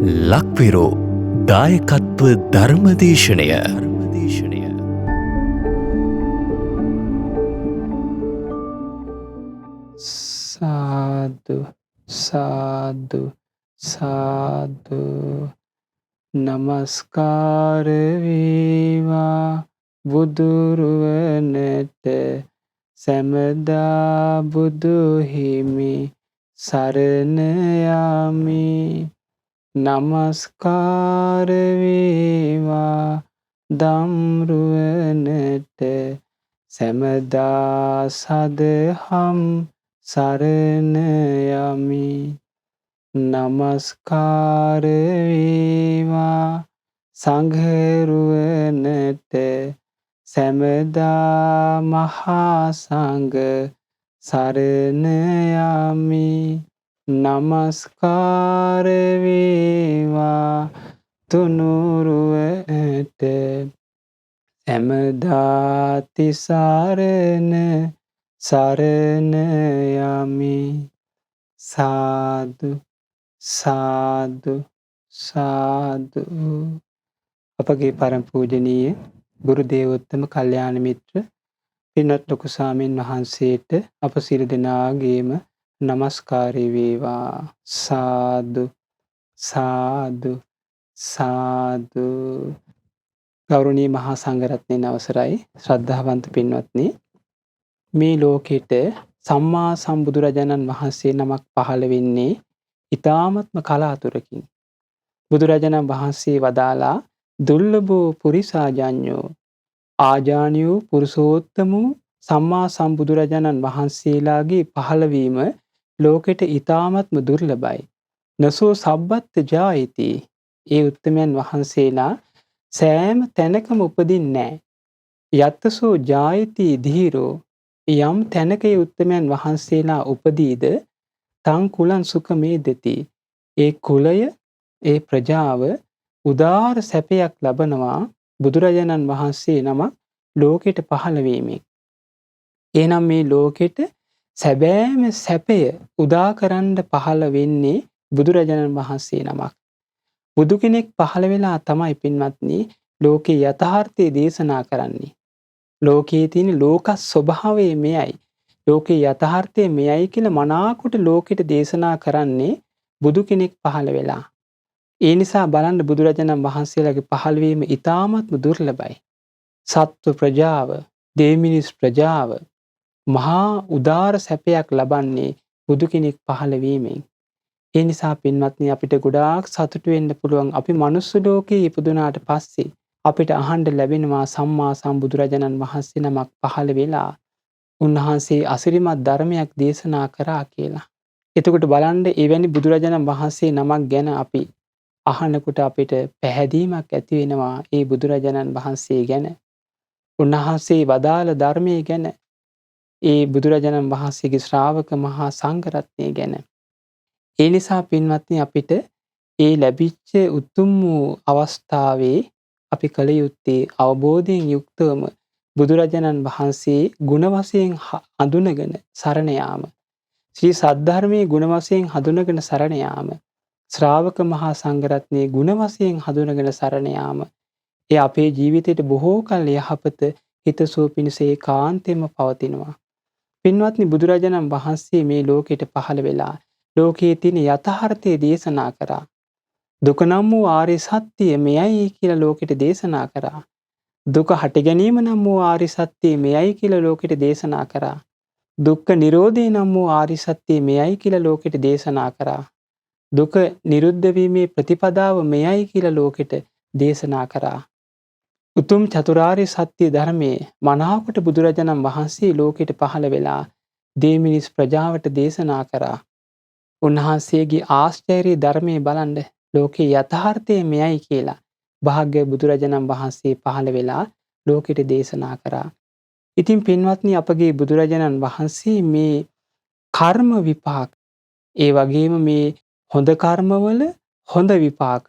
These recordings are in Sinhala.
ලක්විරෝ දායකත්ව ධර්මදේශනය සාදු සාදු සාදු නමස්කාර වේවා බුදුරුවනට සැමදා බුදු හිමි සරණ යමි. නමස්කාර වේවා ධම්රුවනට සැමදා සදහම් සරණ යමි. නමස්කාර වේවා සංඝරුවනට සැමදා මහා සංඝ සරණ යමි. නමස්කාර වේවා තුනුරුවනට සැමදා තිසරණ සරණ යමි. සාදු සාදු සාදු. අපගේ පරම පූජනීය ගුරු දේවෝත්තම කල්යාණ මිත්‍ර පින්වත් ලොකු ස්වාමීන් වහන්සේට අප සියලු දෙනාගේම නමස්කාරය වේවා. සාදු සාදු සාදු. ගෞරවනීය මහා සංඝරත්නයන් අවසරයි. ශ්‍රද්ධාවන්ත පින්වත්නි, මේ ලෝකෙට සම්මා සම්බුදුරජාණන් වහන්සේ නමක් පහළ වෙන්නේ ඊ타ත්ම කලාතුරකින්. බුදුරජාණන් වහන්සේ වදාලා දුර්ලභෝ පුරිසාජඤ්ඤෝ ආජානියෝ පුරුෂෝත්තමෝ සම්මා සම්බුදුරජාණන් වහන්සේලාගේ පහළවීම ලෝකෙට ඊ타ත්ම දුර්ලභයි. නසෝ සබ්බත් ජායති. ඒ උත්තමයන් වහන්සේලා සෑම තැනකම උපදින්නේ නැහැ. යත්තසෝ ජායති ධීරෝ. යම් තැනක ඒ උත්තමයන් වහන්සේලා උපදීද තං කුලං සුඛමේදති. ඒ කුලය, ඒ ප්‍රජාව උදාර සැපයක් ලබනවා බුදුරජාණන් වහන්සේ නම ලෝකෙට පහළ වීමෙන්. එනම් මේ ලෝකෙට සැබෑම සැපය උදා කරන්න පහළ වෙන්නේ බුදුරජාණන් වහන්සේ නමක්. බුදු කෙනෙක් පහළ වෙලා තමයි පින්වත්නි ලෝකේ යථාර්ථය දේශනා කරන්නේ. ලෝකයේ තියෙන ලෝක ස්වභාවය මෙයයි. ලෝකේ යථාර්ථය මෙයයි කියලා මනාකොට ලෝකෙට දේශනා කරන්නේ බුදු කෙනෙක් පහළ වෙලා. ඒ නිසා බලන්න බුදුරජාණන් වහන්සේලාගේ පහළවීම ඊ타ත්ම දුර්ලභයි. සත්ව ප්‍රජාව, දෙවිමිනිස් ප්‍රජාව මහා උදාර සැපයක් ලබන්නේ බුදු කෙනෙක් පහළ වීමෙන්. ඒ නිසා පින්වත්නි අපිට ගොඩාක් සතුටු වෙන්න පුළුවන්. අපි මනුස්ස ලෝකේ ඉපදුනාට පස්සේ අපිට අහන්න ලැබෙනවා සම්මා සම්බුදුරජාණන් වහන්සේ නමක් පහළ වෙලා උන්වහන්සේ අසිරිමත් ධර්මයක් දේශනා කරා කියලා. එතකොට බලන්න එවැනි බුදුරජාණන් වහන්සේ නමක් ගැන අපි අහනකොට අපිට පැහැදීමක් ඇති වෙනවා ඒ බුදුරජාණන් වහන්සේ ගැන. උන්වහන්සේ වදාළ ධර්මයේ ගැන, ඒ බුදුරජාණන් වහන්සේගේ ශ්‍රාවක මහා සංඝරත්නය ගැන. ඒ නිසා පින්වත්නි අපිට ඒ ලැබිච්ච උතුම් වූ අවස්ථාවේ අපි කළ යුත්තේ අවබෝධයෙන් යුක්තවම බුදුරජාණන් වහන්සේ ගුණ වශයෙන් හඳුනගෙන සරණ යාම. ශ්‍රී සද්ධර්මයේ ගුණ වශයෙන් හඳුනගෙන සරණ යාම. ශ්‍රාවක මහා සංඝරත්නයේ ගුණ වශයෙන් හඳුනගෙන සරණ යාම. ඒ අපේ ජීවිතයට බොහෝ කල් යහපත හිතසුව පිණිස ඒකාන්තයෙන්ම පවතිනවා. පින්වත්නි බුදුරජාණන් වහන්සේ මේ ලෝකෙට පහළ වෙලා ලෝකයේ තියෙන යථාර්ථය දේශනා කරා. දුක නම් වූ ආර්ය සත්‍ය මෙයයි කියලා ලෝකෙට දේශනා කරා. දුක හට ගැනීම නම් වූ ආර්ය සත්‍ය මෙයයි කියලා ලෝකෙට දේශනා කරා. දුක්ඛ නිරෝධය නම් වූ ආර්ය සත්‍ය මෙයයි කියලා ලෝකෙට දේශනා කරා. දුක නිරුද්ධ වීමේ ප්‍රතිපදාව මෙයයි කියලා ලෝකෙට දේශනා කරා. උතුම් චතුරාර්ය සත්‍ය ධර්මයේ මනාවකට බුදුරජාණන් වහන්සේ ලෝකෙට පහළ වෙලා දෙවිමිනිස් ප්‍රජාවට දේශනා කරා. උන්වහන්සේගේ ආශ්චර්ය ධර්මයේ බලන්න ලෝකේ යථාර්ථය මෙයයි කියලා භාග්‍ය බුදුරජාණන් වහන්සේ පහළ වෙලා ලෝකෙට දේශනා කරා. ඉතින් පින්වත්නි අපගේ බුදුරජාණන් වහන්සේ මේ කර්ම විපාක, ඒ වගේම මේ හොඳ කර්මවල හොඳ විපාක,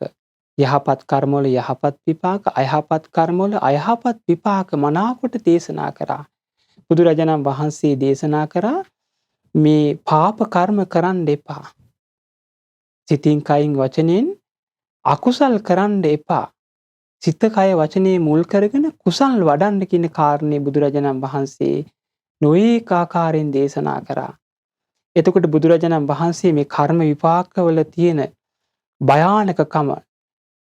යහපත් කර්මවල යහපත් විපාක, අයහපත් කර්මවල අයහපත් විපාක මනාකොට දේශනා කරා. බුදුරජාණන් වහන්සේ දේශනා කරා මේ පාප කර්ම කරන්න එපා. සිතින් කයින් වචනෙන් අකුසල් කරන්න එපා. සිත කය වචනේ මුල් කරගෙන කුසල් වඩන්න කියන කාරණේ බුදුරජාණන් වහන්සේ නොඒක ආකාරයෙන් දේශනා කරා. එතකොට බුදුරජාණන් වහන්සේ මේ කර්ම විපාකවල තියෙන භයානකකම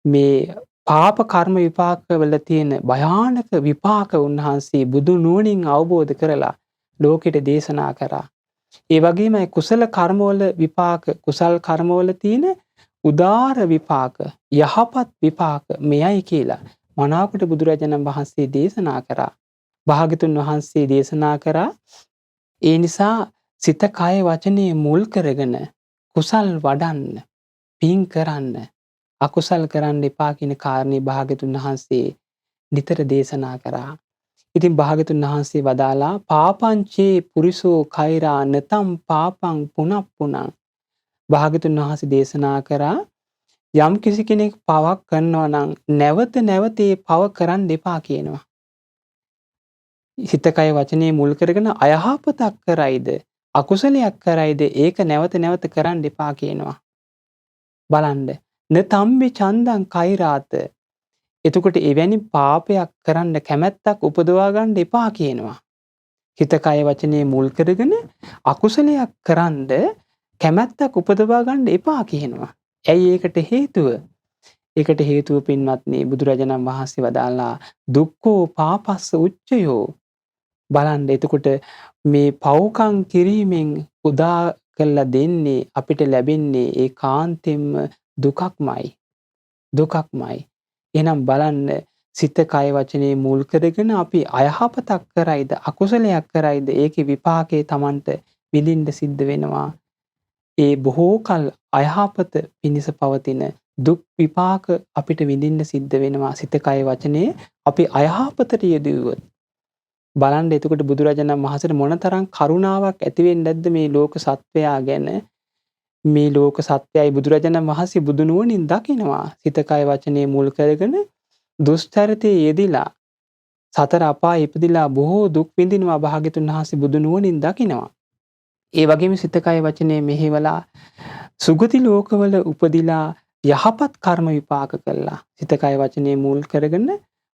මේ පාප කර්ම විපාකවල තියෙන භයානක විපාක උන්වහන්සේ බුදු නුවණින් අවබෝධ කරලා ලෝකෙට දේශනා කරා. ඒ වගේම කුසල කර්මවල විපාක කුසල් කර්මවල තියෙන උදාර විපාක යහපත් විපාක මෙයයි කියලා මනාවකට බුදුරජාණන් වහන්සේ දේශනා කරා. භාග්‍යතුන් වහන්සේ දේශනා කරා ඒ නිසා සිත කය වචනේ මුල් කරගෙන කුසල් වඩන්න පින් කරන්න අකුසල් කරන්න එපා කියන කාරණේ භාග්‍යතුන් වහන්සේ නිතර දේශනා කරා. ඉතින් භාග්‍යතුන් වහන්සේ වදාලා පාපංචේ පුරිසෝ කෛරා නතම් පාපං පුනප්පුනං. භාග්‍යතුන් වහන්සේ දේශනා කරා යම් කිසි කෙනෙක් පවක් කරනවා නම් නැවත නැවත ඒ පව කරන්න එපා කියනවා. හිත කය වචනේ මුල් කරගෙන අයහපතක් කරයිද අකුසලයක් කරයිද ඒක නැවත නැවත කරන්න එපා කියනවා. බලන්න නතම්බි චන්දං කෛරාත. එතකොට එවැනි පාපයක් කරන්න කැමැත්තක් උපදවා ගන්න එපා කියනවා. හිත කය වචනේ මුල් කරගෙන අකුසලයක් කරන්න කැමැත්තක් උපදවා ගන්න එපා කියනවා. ඇයි ඒකට හේතුව? ඒකට හේතුව පින්වත්නි බුදුරජාණන් වහන්සේ වදාළා දුක්ඛෝ පාපස්ස උච්චයෝ. බලන්න එතකොට මේ පව්කම් කිරීමෙන් උදා කරලා දෙන්නේ අපිට ලැබෙන්නේ ඒකාන්තයෙන්ම දුකක්මයි. දුකක්මයි. එහෙනම් බලන්න සිත කය වචනේ මුල් කරගෙන අපි අයහපතක් කරයිද අකුසලයක් කරයිද ඒකේ විපාකේ Tamanට විඳින්න සිද්ධ වෙනවා. ඒ බොහෝ කල අයහපත පිණිස පවතින දුක් විපාක අපිට විඳින්න සිද්ධ වෙනවා. සිත කය වචනේ අපි අයහපතට යෙදුවොත්. බලන්න එතකොට බුදුරජාණන් වහන්සේට මොනතරම් කරුණාවක් ඇති වෙන්නේ නැද්ද මේ ලෝක සත්වයා ගැන? මේ ලෝක සත්‍යයි බුදුරජාණන් වහන්සේ බුදු නුවණින් දකිනවා. සිත කය වචනේ මුල් කරගෙන දුස්චරිතයේ යෙදිලා සතර අපායේ ඉපදිලා බොහෝ දුක් විඳිනවා භාග්‍යතුන් වහන්සේ බුදු නුවණින් දකිනවා. ඒ වගේම සිත කය වචනේ මෙහෙवला සුගති ලෝකවල උපදිලා යහපත් කර්ම විපාක කළා. සිත කය වචනේ මුල් කරගෙන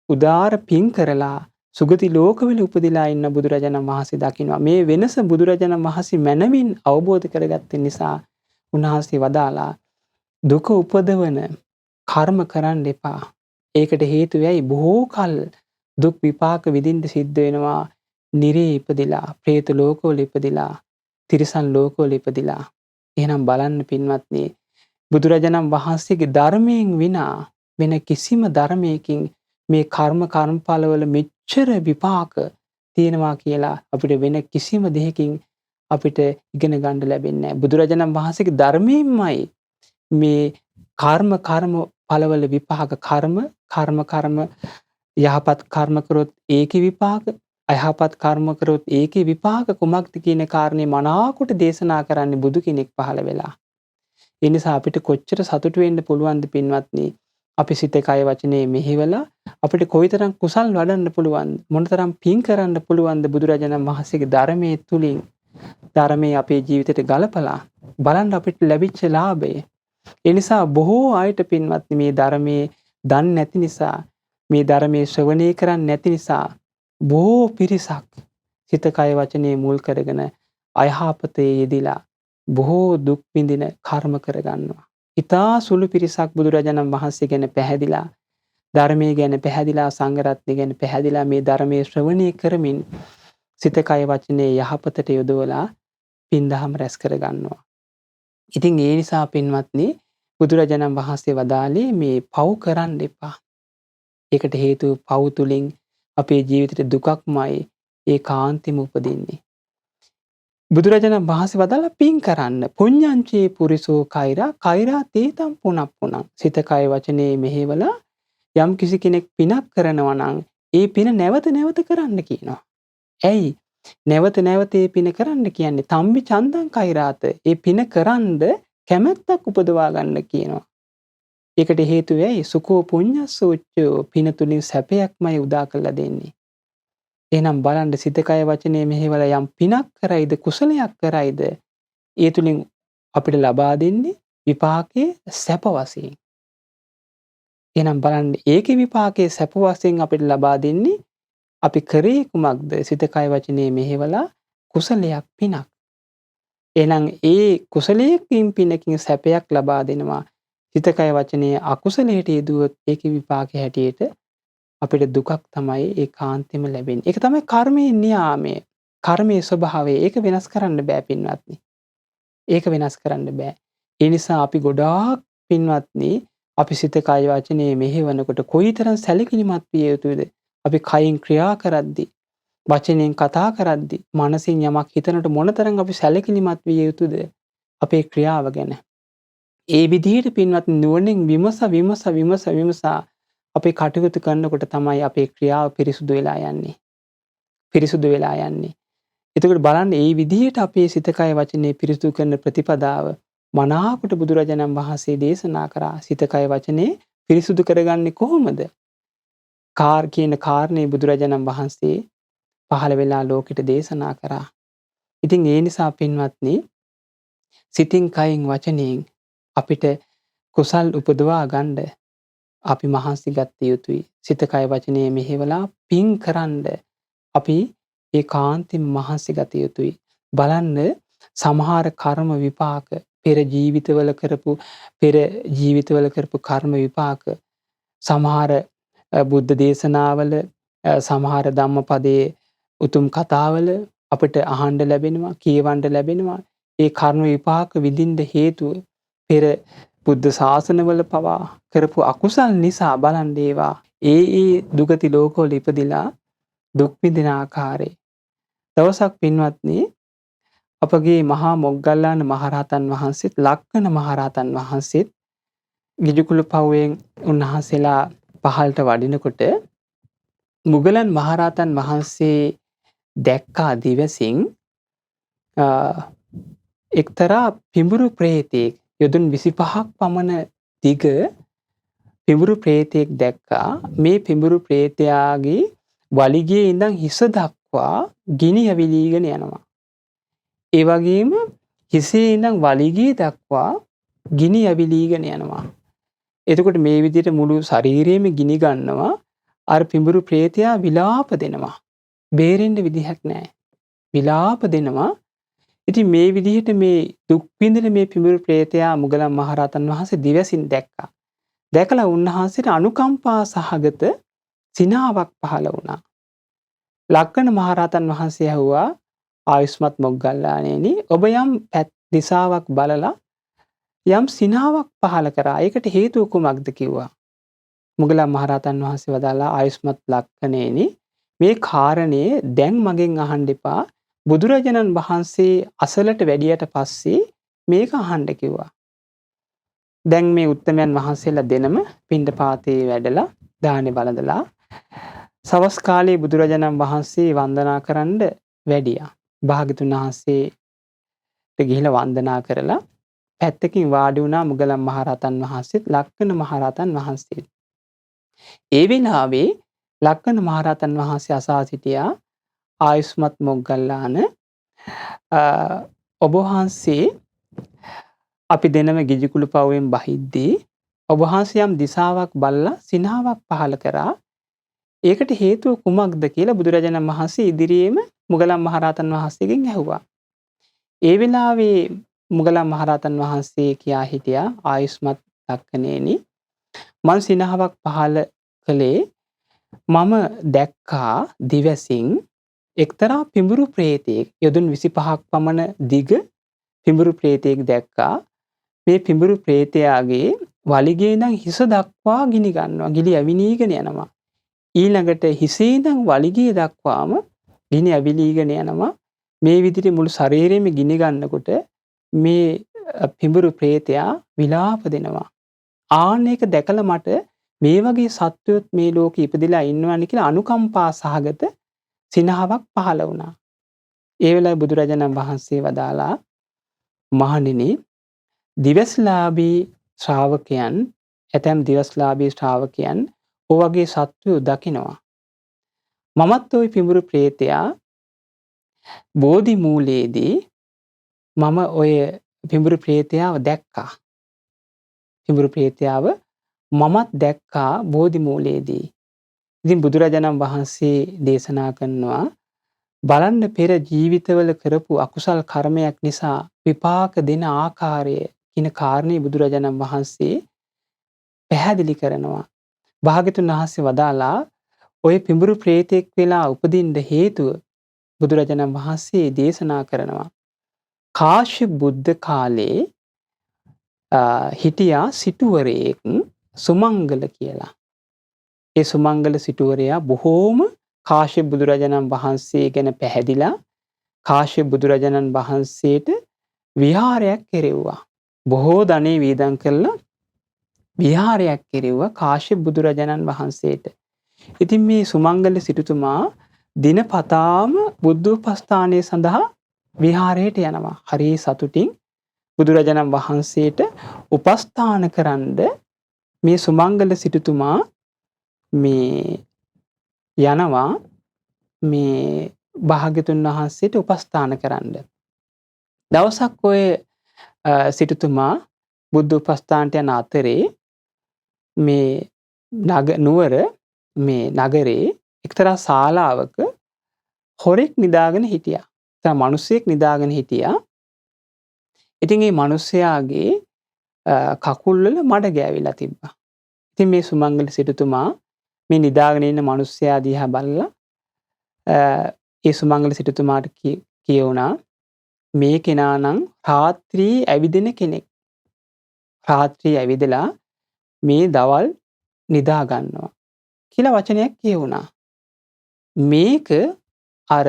උදාර පින් කරලා සුගති ලෝකවල උපදිලා ඉන්න බුදුරජාණන් වහන්සේ දකිනවා. මේ වෙනස බුදුරජාණන් වහන්සේ මනමින් අවබෝධ කරගත්ත නිසා උන්වහන්සේ වදාලා දුක උපදවන කර්ම කරන්න එපා. ඒකට හේතුව ඇයි? බොහෝ කල් දුක් විපාක විඳින්න සිද්ධ වෙනවා. නිරේ ඉපදිලා, പ്രേත ලෝකවල ඉපදිලා, තිරිසන් ලෝකවල ඉපදිලා. එහෙනම් බලන්න පින්වත්නි බුදුරජාණන් වහන්සේගේ ධර්මයෙන් විනා වෙන කිසිම ධර්මයකින් මේ කර්මඵලවල මෙච්චර විපාක තියෙනවා කියලා අපිට වෙන කිසිම දෙයකින් අපිට ඉගෙන ගන්න ලැබෙන්නේ නැහැ. බුදුරජාණන් වහන්සේගේ ධර්මයෙන්මයි මේ කර්මඵලවල විපාක කර්ම යහපත් කර්ම කරොත් ඒකේ විපාක අයහපත් කර්ම කරොත් ඒකේ විපාක කුමක්ද කියන කාරණේ මනාවකට දේශනා කරන්නේ බුදු කෙනෙක් පහළ වෙලා. ඒ නිසා අපිට කොච්චර සතුටු වෙන්න පුළුවන්ද පින්වත්නි? අපි සිත කය වචනේ මෙහෙवला අපිට කොයිතරම් කුසල් වඩන්න පුළුවන්ද? මොනතරම් පින් කරන්න පුළුවන්ද බුදුරජාණන් වහන්සේගේ ධර්මයේ තුලින් ධර්මයේ අපේ ජීවිතයට ගලපලා බලන්න අපිට ලැබිච්ච ලාභය. ඒ නිසා බොහෝ අයට පින්වත්නි මේ ධර්මයේ දන්නේ නැති නිසා මේ ධර්මයේ ශ්‍රවණය කරන්නේ නැති නිසා බොහෝ පිරිසක් සිත කය වචනේ මුල් කරගෙන අයහපතේ යෙදිලා බොහෝ දුක් විඳින කර්ම කරගන්නවා. ඉතා සුළු පිරිසක් බුදුරජාණන් වහන්සේ ගැන පැහැදිලා ධර්මයේ ගැන පැහැදිලා සංඝ රත්නය ගැන පැහැදිලා මේ ධර්මයේ ශ්‍රවණය කරමින් සිත කය වචනේ යහපතට යොදවලා පින්දහම රැස් කරගන්නවා. ඉතින් ඒ නිසා පින්වත්නි බුදුරජාණන් වහන්සේ වදාළේ මේ පව් කරන්න එපා. ඒකට හේතුව පව් තුලින් අපේ ජීවිතේ දුකක්මයි ඒකාන්තෙම උපදින්නේ. බුදුරජාණන් වහන්සේ වදාලා පින් කරන්න පුඤ්ඤංචේ පුරිසෝ කෛරා තේතම් පුනප්පුනං. සිත කය වචනේ මෙහෙवला යම් කිසි කෙනෙක් පිනක් කරනවා නම් ඒ පින නැවත නැවත කරන්න කියනවා. ඇයි නැවත නැවත ඒ පින කරන්න කියන්නේ? තම්බි චන්දං කෛරාත. ඒ පින කරන්ද කැමැත්තක් උපදවා ගන්න කියනවා. ඒකට හේතුව ඇයි? සුඛෝ පුඤ්ඤස්ස උච්චයෝ. පින තුලින් සැපයක්මයි උදා කරලා දෙන්නේ. එහෙනම් බලන්න සිත කය වචනේ මෙහෙवला යම් පිනක් කරයිද කුසලයක් කරයිද ඒ තුලින් අපිට ලබා දෙන්නේ විපාකයේ සැප වශයෙන්. එහෙනම් බලන්න ඒකේ විපාකයේ සැප වශයෙන් අපිට ලබා දෙන්නේ අපි කරේ කුමක්ද? සිත කය වචනේ මෙහෙवला කුසලයක් පිනක්. එහෙනම් ඒ කුසලයකින් පිනකින් සැපයක් ලබා දෙනවා. සිත කය වචනේ අකුසලයට යෙදුවොත් ඒකේ විපාකයේ හැටියට අපිට දුකක් තමයි ඒකාන්තෙම ලැබෙන්නේ. ඒක තමයි කර්මයේ නියාමය. කර්මයේ ස්වභාවය. ඒක වෙනස් කරන්න බෑ පින්වත්නි. ඒක වෙනස් කරන්න බෑ. ඒ නිසා අපි ගොඩාක් පින්වත්නි අපි සිත කය වචනේ මෙහෙවනකොට කොයිතරම් සැලකිලිමත් විය යුතුද? අපි කයින් ක්‍රියා කරද්දී, වචනෙන් කතා කරද්දී, මනසින් යමක් හිතනට මොනතරම් අපි සැලකිලිමත් විය යුතුද? අපේ ක්‍රියාව ගැන. ඒ විදිහට පින්වත්නි නුවණින් විමසා අපේ කටයුතු කරනකොට තමයි අපේ ක්‍රියාව පිරිසුදු වෙලා යන්නේ. පිරිසුදු වෙලා යන්නේ. එතකොට බලන්න මේ විදිහට අපේ සිත කය වචනේ පිරිසුදු කරන ප්‍රතිපදාව මනාකොට බුදුරජාණන් වහන්සේ දේශනා කරා. සිත කය වචනේ පිරිසුදු කරගන්නේ කොහොමද? කියන කාරණේ බුදුරජාණන් වහන්සේ පහළ වෙලා ලෝකෙට දේශනා කරා. ඉතින් ඒ නිසා පින්වත්නි සිතින් කයින් වචනයෙන් අපිට කුසල් උපදවා ගන්න අපි මහන්සි ගත යුතුයි. සිත කය වචනේ මෙහෙवला පින් කරන්න අපි ඒකාන්තයෙන් මහන්සි ගත යුතුයි. බලන්න සමහර කර්ම විපාක පෙර ජීවිතවල කරපු කර්ම විපාක සමහර බුද්ධ දේශනාවල සමහර ධම්මපදයේ උතුම් කතාවල අපිට අහන්න ලැබෙනවා, කියවන්න ලැබෙනවා. ඒ කර්ම විපාක විඳින්න හේතුව පෙර බුද්ධ ශාසනවල පවා කරපු අකුසල් නිසා බලන් ඒවා ඒ දුගති ලෝකවල ඉපදිලා දුක් විඳින ආකාරය. දවසක් පින්වත්නි අපගේ මහා මොග්ගල්ලාන මහරහතන් වහන්සේත් ලක්කන මහරහතන් වහන්සේත් ගිජුකුල පවුවෙන් උන්වහන්සේලා පහළට වඩිනකොට මුගලන් මහරහතන් වහන්සේ දැක්කා දිවසින් එක්තරා පිඹුරු ප්‍රේතෙක් යොදුන් 25ක් පමණ දිග පිඹුරු ප්‍රේතෙක් දැක්කා. මේ පිඹුරු ප්‍රේතයාගේ වලිගයේ ඉඳන් හිස දක්වා ගිනි ඇවිලීගෙන යනවා. ඒ වගේම හිසේ ඉඳන් වලිගයේ දක්වා ගිනි ඇවිලීගෙන යනවා. එතකොට මේ විදිහට මුළු ශරීරයේම ගිනි ගන්නවා. අර පිඹුරු ප්‍රේතයා විලාප දෙනවා. බේරෙන්න විදිහක් නැහැ. විලාප දෙනවා. ඉතින් මේ විදිහට මේ දුක් විඳින මේ පිඹුරු ප්‍රේතයා මුගලන් මහරහතන් වහන්සේ දිවසින් දැක්කා. දැකලා උන්වහන්සේට අනුකම්පා සහගත සිනාවක් පහළ වුණා. ලක්කන මහරහතන් වහන්සේ ඇහුවා ආයුෂ්මත් මොග්ගල්ලාණෙනි ඔබ යම් දිසාවක් බලලා යම් සිනාවක් පහළ කරා. ඒකට හේතුව කුමක්ද කිව්වා. මුගලන් මහරහතන් වහන්සේ වදාලා ආයුෂ්මත් ලක්කණේනි මේ කාරණේ දැන් මගෙන් අහන්න එපා. බුදුරජාණන් වහන්සේ අසලට වැඩියට පස්සේ මේක අහන්න කිව්වා. දැන් මේ උත්තමයන් වහන්සේලා දෙනම පිණ්ඩපාතේ වැඩලා දානේ වළඳලා සවස් කාලේ බුදුරජාණන් වහන්සේ වන්දනා කරන්න වැඩියා. භාග්‍යතුන් වහන්සේට ගිහිලා වන්දනා කරලා පැත්තකින් වාඩි වුණා මුගලන් මහරහතන් වහන්සේත් ලක්කන මහරහතන් වහන්සේත්. ඒ වෙලාවේ ලක්කන මහරහතන් වහන්සේ අසා සිටියා ආයුෂ්මත් මොග්ගල්ලාන ඔබ වහන්සේ අපි දෙනම ගිජිකුළු පවුවෙන් බහිද්දී ඔබ වහන්සේ යම් දිසාවක් බලලා සිනාවක් පහළ කරා. ඒකට හේතුව කුමක්ද කියලා බුදුරජාණන් වහන්සේ ඉදිරියේම මුගලන් මහරහතන් වහන්සේගෙන් ඇහුවා. ඒ වෙලාවේ මුගලන් මහරහතන් වහන්සේ කියා හිටියා ආයුෂ්මත් ලක්කණේනි මං සිනාවක් පහළ කළේ මම දැක්කා දිවසින් එක්තරා පිඹුරු ප්‍රේතයෙක් යොදුන් 25ක් පමණ දිග පිඹුරු ප්‍රේතයෙක් දැක්කා. මේ පිඹුරු ප්‍රේතයාගේ වලිගයේ ඉඳන් හිස දක්වා ගිනි ගන්නවා. ගිලි ඇවිලීගෙන යනවා. ඊළඟට හිසේ ඉඳන් වලිගයේ දක්වාම ගිනි ඇවිලීගෙන යනවා. මේ විදිහට මුළු ශරීරෙම ගිනි ගන්නකොට මේ පිඹුරු ප්‍රේතයා විලාප දෙනවා. ආන්න එක දැකලා මට මේ වගේ සත්වයොත් මේ ලෝකෙ ඉපදිලා ඉන්නවනේ කියලා අනුකම්පා සහගත සිනහවක් පහළ වුණා. ඒ වෙලාවේ බුදුරජාණන් වහන්සේ වදාලා මහණෙනි දිවස්ලාභී ශ්‍රාවකයන් ඇතැම් දිවස්ලාභී ශ්‍රාවකයන් ඔය වගේ සත්වයෝ දකිනවා. මමත් ওই පිඹුරු ප්‍රේතයා බෝධි මූලයේදී මම ඔය පිඹුරු ප්‍රේතයාව දැක්කා. පිඹුරු ප්‍රේතයාව මමත් දැක්කා බෝධි මූලයේදී. ඉතින් බුදුරජාණන් වහන්සේ දේශනා කරනවා බලන්න පෙර ජීවිතවල කරපු අකුසල් කර්මයක් නිසා විපාක දෙන ආකාරය කියන කාරණේ බුදුරජාණන් වහන්සේ පැහැදිලි කරනවා. භාග්‍යතුන් වහන්සේ වදාලා ඔය පිඹුරු ප්‍රේතෙක් වෙලා උපදින්න හේතුව බුදුරජාණන් වහන්සේ දේශනා කරනවා. කාශ්‍යප බුද්ධ කාලේ හිටියා සිටුවරයෙක් සුමංගල කියලා. ඒ සුමංගල සිටුවරයා බොහෝම කාශ්‍යප බුදුරජාණන් වහන්සේ ගැන පැහැදිලා කාශ්‍යප බුදුරජාණන් වහන්සේට විහාරයක් කෙරෙව්වා. බොහෝ ධනෙ වේදම් කරලා විහාරයක් කෙරෙව්වා කාශ්‍යප බුදුරජාණන් වහන්සේට. ඉතින් මේ සුමංගල සිටුතුමා දිනපතාම බුද්ධෝපස්ථානය සඳහා විහාරයට යනවා. හරි සතුටින් බුදුරජාණන් වහන්සේට උපස්ථාන කරන්න මේ සුමංගල සිටුතුමා මේ යනවා මේ භාග්‍යතුන් වහන්සේට උපස්ථාන කරන්න. දවසක් ඔය සිටුතුමා බුද්ධ උපස්ථානට යන අතරේ මේ නුවර මේ නගරේ එක්තරා ශාලාවක හොරෙක් නිදාගෙන හිටියා. තම මිනිසෙක් නිදාගෙන හිටියා. ඉතින් මේ මිනිසයාගේ කකුල් වල මඩ ගෑවිලා තිබ්බා. ඉතින් මේ සුමංගල සිටුතුමා මේ නිදාගෙන ඉන්න මිනිසයා දිහා බලලා ඒ සුමංගල සිටුතුමාට කියුණා මේ කෙනා නම් රාත්‍රී ඇවිදින කෙනෙක්. රාත්‍රී ඇවිදලා මේ දවල් නිදා ගන්නවා කියලා වචනයක් කියුණා. මේක අර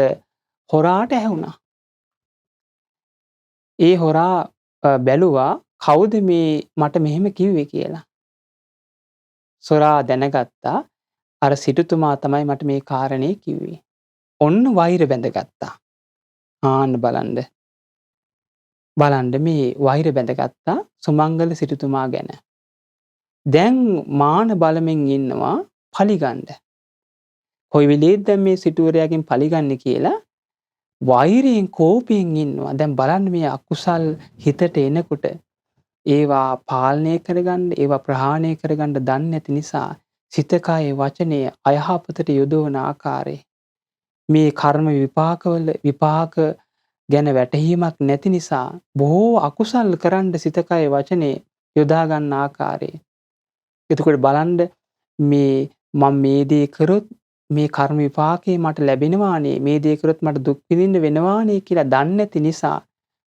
හොරාට ඇහුණා. ඒ හොරා බැලුවා කවුද මේ මට මෙහෙම කිව්වේ කියලා. සොරා දැනගත්තා අර සිටුතුමා තමයි මට මේ කාරණේ කිව්වේ. ඔන්න වෛර බැඳගත්තා. ආන්න බලන්න මේ වෛර බැඳගත්තා සුමංගල සිටුතුමා ගැන. දැන් මාන බලමින් ඉන්නවා පලිගන්න. කොයි වෙලේද දැන් මේ සිටුවරයාගෙන් පලිගන්නේ කියලා වෛරයෙන් කෝපයෙන් ඉන්නවා. දැන් බලන්න මේ අකුසල් හිතට එනකොට ඒවා පාලනය කරගන්න, ඒවා ප්‍රහාණය කරගන්න දන්නේ නැති නිසා සිත කය වචනය අයහපතට යොදවන ආකාරය මේ කර්ම විපාක ගැන වැටහීමක් නැති නිසා බොහෝ අකුසල් කරන්න සිත කය වචනේ යොදා ගන්න ආකාරය. එතකොට බලන්න මම මේ දේ කරොත් මේ කර්ම විපාකේ මට ලැබෙනවානේ, මේ දේ කරොත් මට දුක් විඳින්න වෙනවානේ කියලා දන්නේ නැති නිසා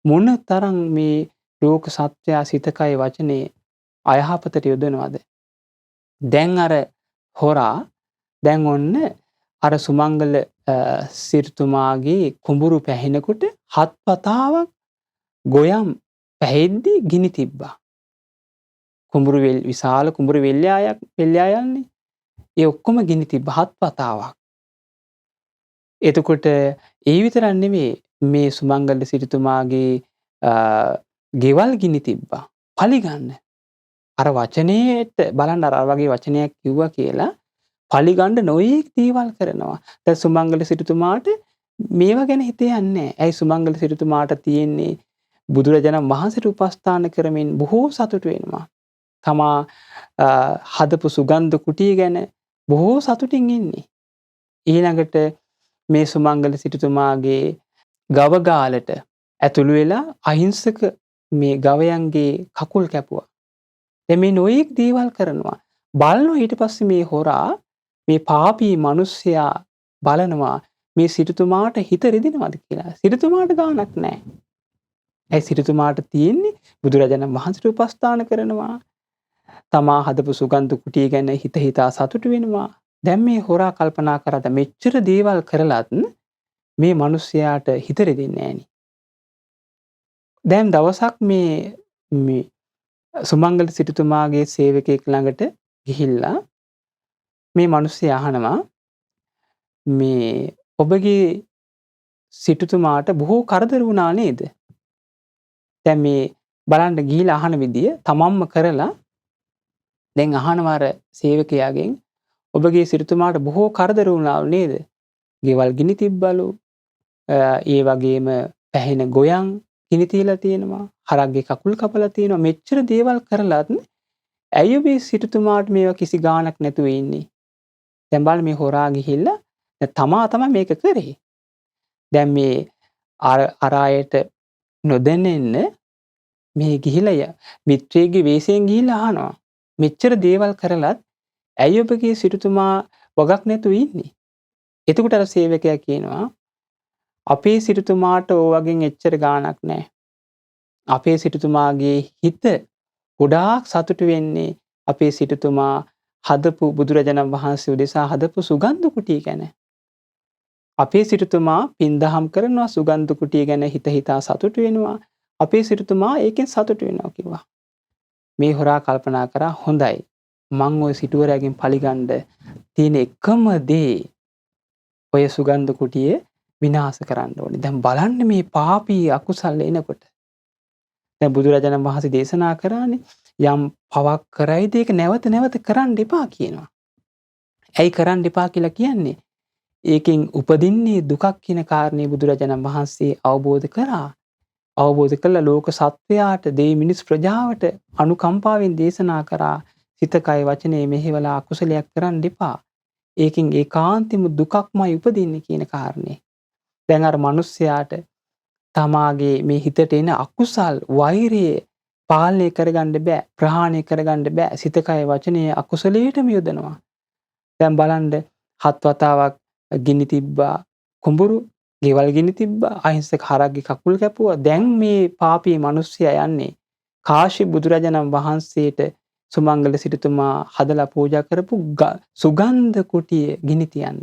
මොන තරම් මේ ලෝක සත්‍යය සිත කය වචනේ අයහපතට යොදනවද? දැන් අර හොරා දැන් ඔන්න අර සුමංගල සිටුතුමාගේ කුඹුරු පැහෙනකොට 7 වතාවක් ගොයම් පැහෙද්දි ගිනි තිබ්බා. විශාල කුඹුරු වෙල්යායල්නේ. ඒ ඔක්කොම ගිනි තිබ්බා 7 වතාවක්. එතකොට ඒ විතරක් නෙමෙයි මේ සුමංගල සිටුතුමාගේ ගෙවල් ගිනි තිබ්බා. පලිගන්න. අර වචනේට බලන්න අර වගේ වචනයක් කිව්වා කියලා පලිගන්න නොයෙක් දේවල් කරනවා. දැන් සුමංගල සිටුතුමාට මේවා ගැන හිතේ යන්නේ නැහැ. ඇයි සුමංගල සිටුතුමාට තියෙන්නේ බුදුරජාණන් වහන්සේට උපස්ථාන කරමින් බොහෝ සතුට වෙනවා. තමා හදපු සුගන්ධ කුටිය ගැන බොහෝ සතුටින් ඉන්නේ. ඊළඟට මේ සුමංගල සිටුතුමාගේ ගව ගාලට ඇතුළු වෙලා අහිංසක මේ ගවයන්ගේ කකුල් කැපුවා. දැන් මේ නොයෙක් දේවල් කරනවා. බලනවා ඊට පස්සේ මේ හොරා මේ පාපී මිනිස්සයා බලනවා මේ සිටුතුමාට හිත රිදෙනවද කියලා. සිටුතුමාට ගාණක් නැහැ. ඒ සිටුතුමාට තියෙන්නේ බුදුරජාණන් වහන්සේට උපස්ථාන කරනවා. තමා හදපු සුගන්ධ කුටිය ගැන හිතා සතුටු වෙනවා. දැන් මේ හොරා කල්පනා කරාද මෙච්චර දේවල් කරලත් මේ මිනිස්සයාට හිත රිදෙන්නේ නැහෙනි. දැන් දවසක් මේ සුමංගල සිටුතුමාගේ සේවකයෙක් ළඟට ගිහිල්ලා මේ මිනිස්සයා අහනවා මේ ඔබගේ සිටුතුමාට බොහෝ කරදර වුණා නේද? දැන් මේ බලන්න ගිහිල්ලා අහන විදිය තමන්ම කරලා දැන් අහනවා අර සේවකයාගෙන් ඔබගේ සිටුතුමාට බොහෝ කරදර වුණා නේද? ගෙවල් ගිනි තිබ්බලු. ඒ වගේම පැහෙන ගොයන් ගිනි තියලා තියෙනවා. හරක්ගේ කකුල් කපලා තියෙනවා. මෙච්චර දේවල් කරලත් ඇයි ඔබේ සිටුතුමාට මේවා කිසි ගාණක් නැතුව ඉන්නේ? දැන් බලන්න මේ හොරා ගිහිල්ලා දැන් තමා මේක කරේ. දැන් මේ අර අයට නොදැනෙන්න මේ ගිහිලා මිත්‍රයෙක්ගේ වෙස්යෙන් ගිහිල්ලා අහනවා. මෙච්චර දේවල් කරලත් ඇයි ඔබගේ සිටුතුමා වගක් නැතුව ඉන්නේ? එතකොට අර සේවකයා කියනවා අපේ සිටුතුමාට ඕවගෙන් එච්චර ගාණක් නැහැ. අපේ සිටුතුමාගේ හිත ගොඩාක් සතුටු වෙන්නේ අපේ සිටුතුමා හදපු බුදුරජාණන් වහන්සේ උදෙසා හදපු සුගන්ධ කුටිය ගැන. අපේ සිටුතුමා පින්දහම් කරනවා සුගන්ධ කුටිය ගැන හිත හිතා සතුටු වෙනවා. අපේ සිටුතුමා ඒකෙන් සතුටු වෙනවා කිව්වා. මේ හොරා කල්පනා කරා හොඳයි. මං ওই සිටුවරයාගෙන් පලිගන්න තියෙන එකම දේ ඔය සුගන්ධ කුටිය විනාශ කරන්න ඕනේ. දැන් බලන්න මේ පාපී අකුසල් එනකොට. දැන් බුදුරජාණන් වහන්සේ දේශනා කරානේ යම් පවක් කරයිද ඒක නැවත නැවත කරන්න එපා කියනවා. ඇයි කරන්න එපා කියලා කියන්නේ? ඒකෙන් උපදින්නේ දුකක් කියන කාරණේ බුදුරජාණන් වහන්සේ අවබෝධ කරා. අවබෝධ කළ ලෝක සත්වයාට දෙවි මිනිස් ප්‍රජාවට අනුකම්පාවෙන් දේශනා කරා සිත කය වචනේ මෙහෙवला අකුසලයක් කරන්න එපා. ඒකෙන් ඒකාන්තෙම දුකක්මයි උපදින්නේ කියන කාරණේ. දැන් අර මිනිස්යාට තමාගේ මේ හිතට එන අකුසල් වෛරය පාලනය කරගන්න බෑ, ප්‍රහාණය කරගන්න බෑ. සිත කය වචනේ අකුසලයටම යොදනවා. දැන් බලන්න 7 වතාවක් ගිනි තිබ්බා කුඹුරු, ගෙවල් ගිනි තිබ්බා, අහිංසක හරක්ගේ කකුල් කැපුවා. දැන් මේ පාපී මිනිස්සයා යන්නේ කාශ්‍යප බුදුරජාණන් වහන්සේට සුමංගල සිටුතුමා හදලා පූජා කරපු සුගන්ධ කුටිය ගිනි තියන්න.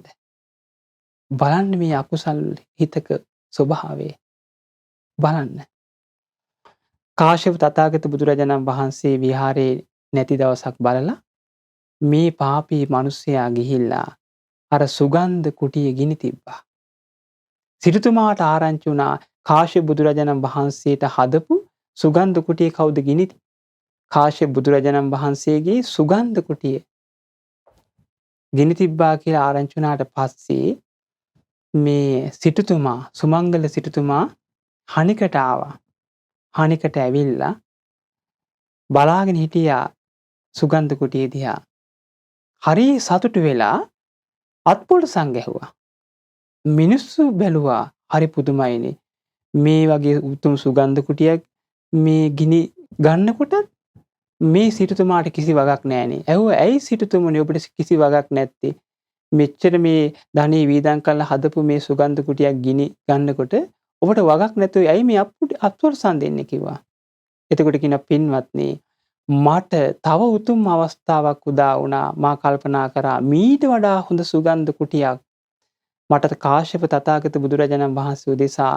බලන්න මේ අකුසල් හිතක ස්වභාවය. බලන්න. කාශ්‍යප තථාගත බුදුරජාණන් වහන්සේ විහාරේ නැති දවසක් බලලා මේ පාපී මිනිස්සයා ගිහිල්ලා අර සුගන්ධ කුටිය ගිනි තිබ්බා. සිටුතුමාට ආරංචි වුණා කාශ්‍යප බුදුරජාණන් වහන්සේට හදපු සුගන්ධ කුටිය කවුද ගිනි? කාශ්‍යප බුදුරජාණන් වහන්සේගේ සුගන්ධ කුටිය ගිනි තිබ්බා කියලා ආරංචි වුණාට පස්සේ මේ සිටුතුමා සුමංගල සිටුතුමා හනිකට ආවා. හනිකට ඇවිල්ලා බලාගෙන හිටියා සුගන්ධ කුටිය දිහා. හරි සතුටු වෙලා අත්පොලසන් ගැහුවා. මිනිස්සු බැලුවා හරි පුදුමයිනේ. මේ වගේ උතුම් සුගන්ධ කුටියක් මේ ගිනි ගන්නකොට මේ සිටුතුමාට කිසි වගක් නැහනේ. ඇයි සිටුතුමනි ඔබට කිසි වගක් නැත්තේ? මෙච්චර මේ ධනෙ වීදම් කරලා හදපු මේ සුගන්ධ කුටියක් ගිනි ගන්නකොට ඔබට වගක් නැතුව ඇයි මේ අත්පොලසන් දෙන්නේ කිව්වා. එතකොට කියන පින්වත්නි මට තව උතුම් අවස්ථාවක් උදා වුණා. මා කල්පනා කරා මීට වඩා හොඳ සුගන්ධ කුටියක් මට කාශ්‍යප තථාගත බුදුරජාණන් වහන්සේ උදෙසා